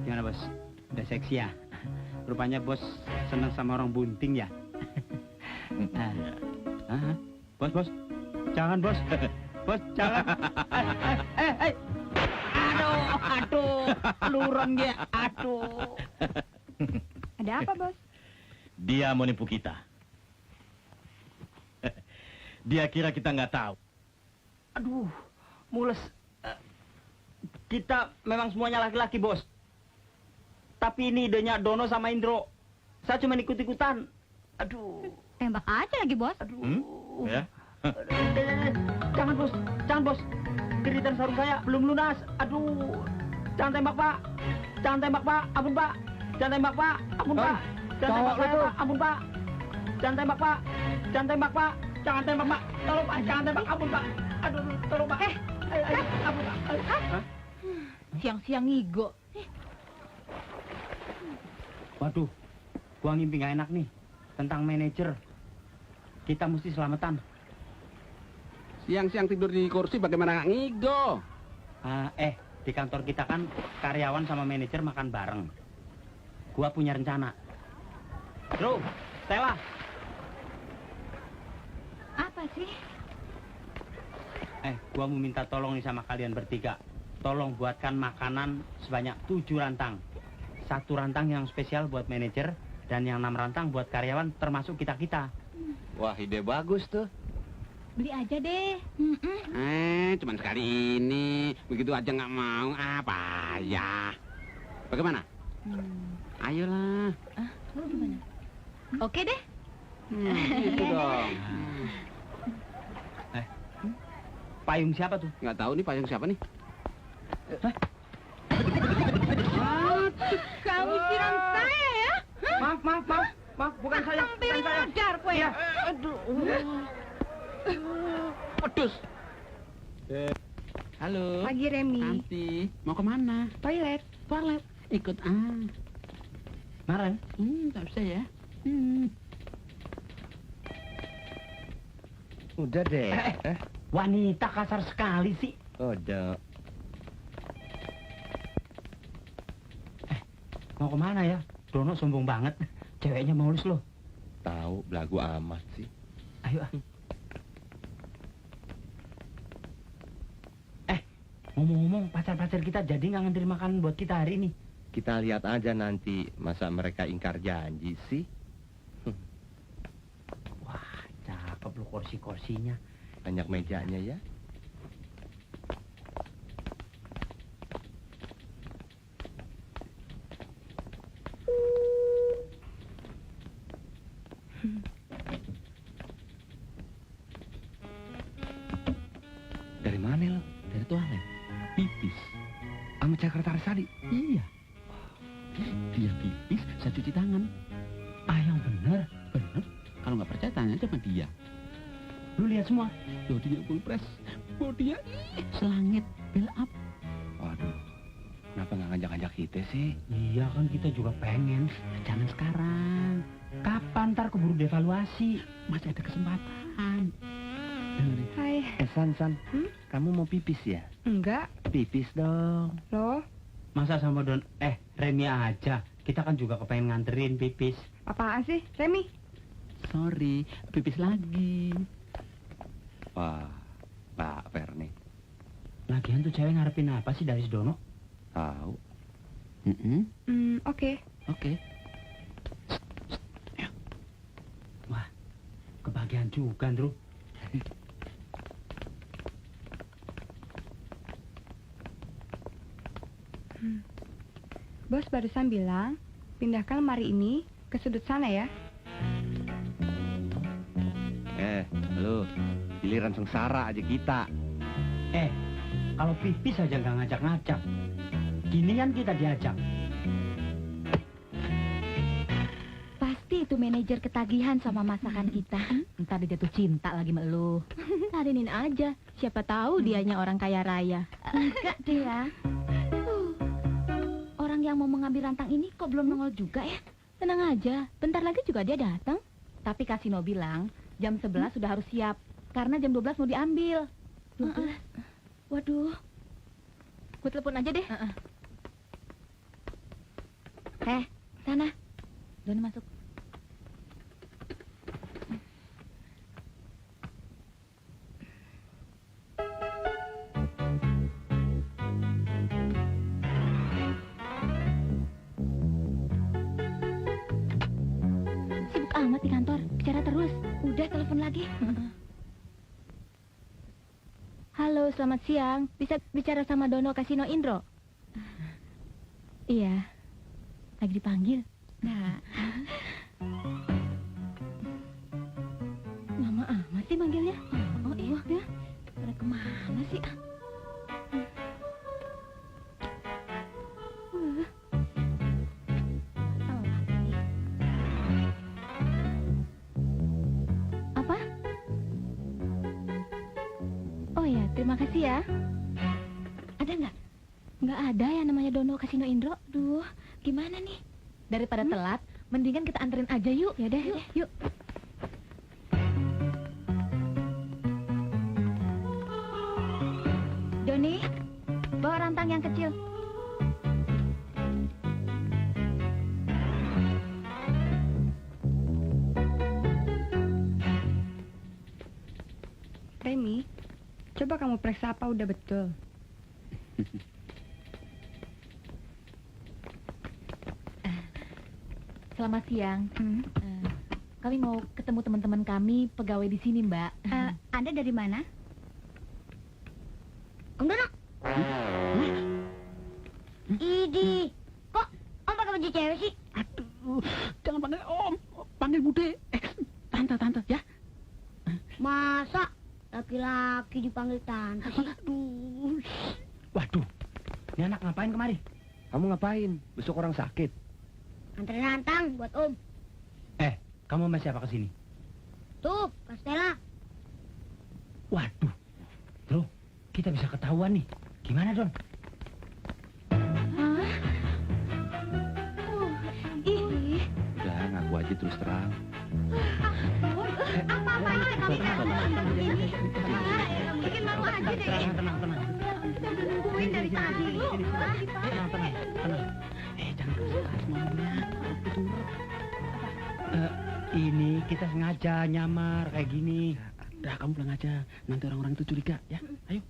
Gimana, Bos? Udah seksi ya? Rupanya Bos senang sama orang bunting ya? Bos. Jangan, Bos. Bos, jangan. Aduh. Luron dia. Aduh. Ada apa, Bos? Dia mau nipu kita. Dia kira kita nggak tahu. Aduh, mules. Kita memang semuanya laki-laki, Bos. Tapi ini idenya Dono sama Indro. Saya cuma ikut-ikutan. Aduh. Tembak aja lagi, Bos. Aduh. Ya. Jangan, Bos. Jangan, Bos. Kiritan sarung saya belum lunas. Aduh. Jangan tembak, Pak. Jangan tembak, Pak. Ampun, Pak. Jangan tembak, Pak. Ampun, Pak. Jangan tembak saya, Pak. Ampun, Pak. Jangan tembak, Pak. Jangan tembak, Pak. Jangan tembak, Pak. Tolong, Pak. Jangan tembak. Ampun, Pak. Aduh, tolong, Pak. Ayo, ampun, Pak. Siang-siang ngigo. Waduh, gua ngimpi nggak enak nih tentang manajer. Kita mesti selamatan. Siang-siang tidur di kursi bagaimana nggak ngigo? Di kantor kita kan karyawan sama manajer makan bareng. Gua punya rencana. Bro, Stella. Apa sih? Gua mau minta tolong nih sama kalian bertiga. Tolong buatkan makanan sebanyak 7 rantang. 1 rantang yang spesial buat manajer dan yang 6 rantang buat karyawan termasuk kita-kita. Wah, ide bagus tuh. Beli aja deh. Cuman sekali ini. Begitu aja nggak mau. Apa ya? Bagaimana? Ayolah. Lalu gimana? Oke deh. Itu dong. Payung siapa tuh? Nggak tahu nih payung siapa nih. Kamu siram saya ya? Maaf, bukan saya. Tampil ngajar kue. Iya. Aduh. Pedus. Halo. Pagi Remi. Nanti mau kemana? Toilet. Toilet. Ikut Maren. Tak bisa ya. Udah deh. Wanita kasar sekali sih. Udah. Mau kemana ya? Dono sombong banget. Ceweknya mulus loh. Tahu, belagu amat sih. Ayo. Ngomong-ngomong, pacar-pacar kita jadi nggak nganter makanan buat kita hari ini? Kita lihat aja nanti, masa mereka ingkar janji sih? Wah, cakep loh kursi-kursinya. Banyak mejanya ya. Dari mana lo? Dari toilet. Pipis. Sama sekretaris tadi? Iya. Dia pipis, saya cuci tangan. Yang bener. Bener. Kalau nggak percaya tanya aja sama dia. Lu lihat semua? Bodinya full press. Bodinya selangit. Build up. Waduh. Kenapa nggak ngajak-ngajak kita sih? Iya kan kita juga pengen. Jangan sekarang. Kapan ntar keburu devaluasi? Masih ada kesempatan. Hai. San, kamu mau pipis ya? Enggak. Pipis dong. Loh, Masa sama Remi aja. Kita kan juga kepengen nganterin pipis. apaan sih, Remi? Sorry, pipis lagi. Wah, Pak Ferni. Lagian tuh cewek ngarepin apa sih dari si Dono? Tahu. Oke. Oke. Wah, kebagian juga, Andrew. Bos barusan bilang, pindahkan lemari ini ke sudut sana ya. Lu, giliran sengsara aja kita. Kalau pipis aja nggak ngajak-ngajak. Ginian kita diajak. Pasti itu manajer ketagihan sama masakan kita. Ntar dia jatuh cinta lagi sama lu. Ladenin aja, siapa tahu dianya orang kaya raya. Enggak deh ya. Orang yang mau mengambil rantang ini kok belum nongol juga ya? Tenang aja, bentar lagi juga dia datang. Tapi Kasino bilang jam 11 sudah harus siap. Karena jam 12 mau diambil. Waduh, gue telepon aja deh. Sana. Doni masuk. Sibuk amat di kantor, bicara terus. Udah telepon lagi. Halo, selamat siang. Bisa bicara sama Dono Kasino Indro? Iya. Lagi dipanggil. Nah. Lama amat sih manggilnya. Oh iya ya. Pada kemana sih? Apa? Oh ya, terima kasih ya. Ada nggak? Nggak ada ya namanya Dono Kasino Indro. Duh, gimana nih? Daripada telat, mendingan kita anterin aja yuk. Ya deh, yuk. Doni, bawa rantang yang kecil. Remi, coba kamu periksa apa udah betul. Selamat siang. Kami mau ketemu teman-teman kami pegawai di sini, Mbak. Anda dari mana? Om Dono. Idi, kok Om pakai baju cewek sih? Aduh, jangan panggil Om, panggil Bude. Tante ya. Masa laki-laki dipanggil tante sih? Aduh. Waduh, ini anak ngapain kemari? Kamu ngapain? Besok orang sakit. Anterin rantang buat Om. Kamu sama siapa kesini? Tuh, Kak Stella. Waduh, bro, kita bisa ketahuan nih. Gimana, Don? Udah, ngaku aja terus terang. Apa-apanya kami bikin malu aja deh. Tenang. Kita udah nungguin dari tadi. Tenang. Jangan keras ngomongnya. Ini kita sengaja nyamar kayak gini. Udah, kamu pulang aja. Nanti orang-orang itu curiga, ya. Ayo.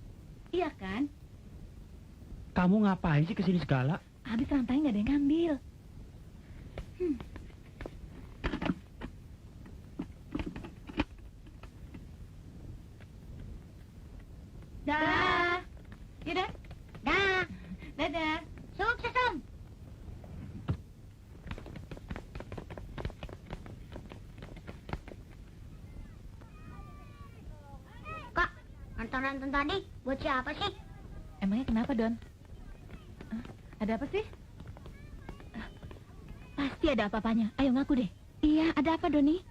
Iya kan? Kamu ngapain sih kesini segala? Habis rantai nggak ada yang ngambil. Dah. Yaudah. Dah. Dadah. Sukses, Om. Kak, rantang-rantang tadi buat siapa sih? Emangnya kenapa, Don? Ada apa sih? Pasti ada apa-apanya. Ayo ngaku deh. Iya, ada apa, Doni?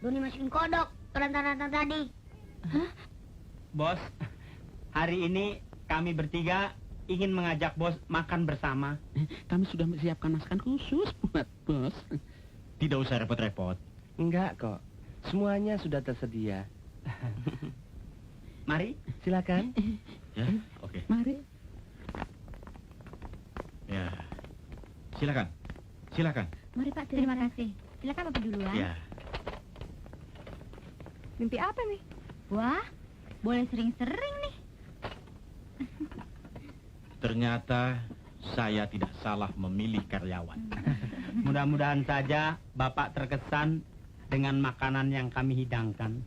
Doni masukin kodok ke rantang-rantang tadi. Hah? Bos, hari ini kami bertiga ingin mengajak bos makan bersama. Kami sudah menyiapkan masakan khusus buat bos. Tidak usah repot-repot. Enggak kok. Semuanya sudah tersedia. Mari. Silakan. Ya, oke. Mari. Ya, silakan. Mari, Pak. Terima kasih. Silakan Bapak duluan. Ya. Mimpi apa nih? Wah, boleh sering-sering nih. Ternyata saya tidak salah memilih karyawan. Mudah-mudahan saja Bapak terkesan dengan makanan yang kami hidangkan.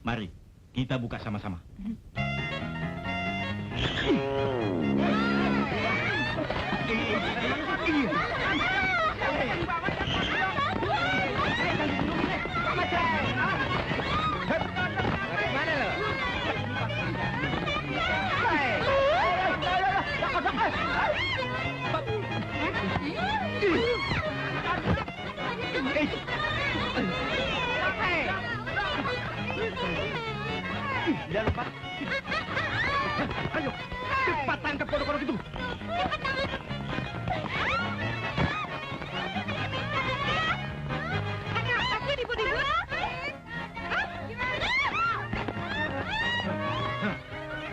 Mari, kita buka sama-sama. Jangan lupa. Ayo, cepat tangkap kodok-kodok itu.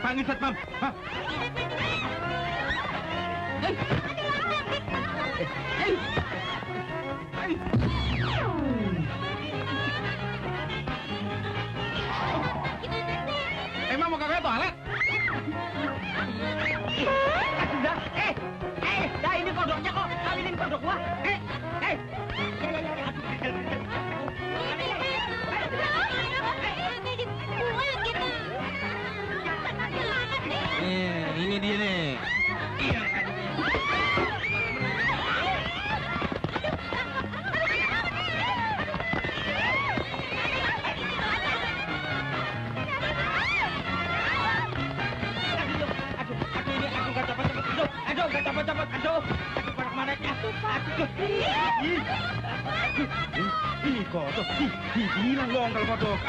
Panggil satpam. Emang mau kagak toilet? Sudah, dah ini kodoknya kok. Kawinin kodok gua. dia nih. Iya. Aduh, gak cepet-cepet, aduh, kemana ya? Ih, kodok. Ih, hilang dong kalau kodok.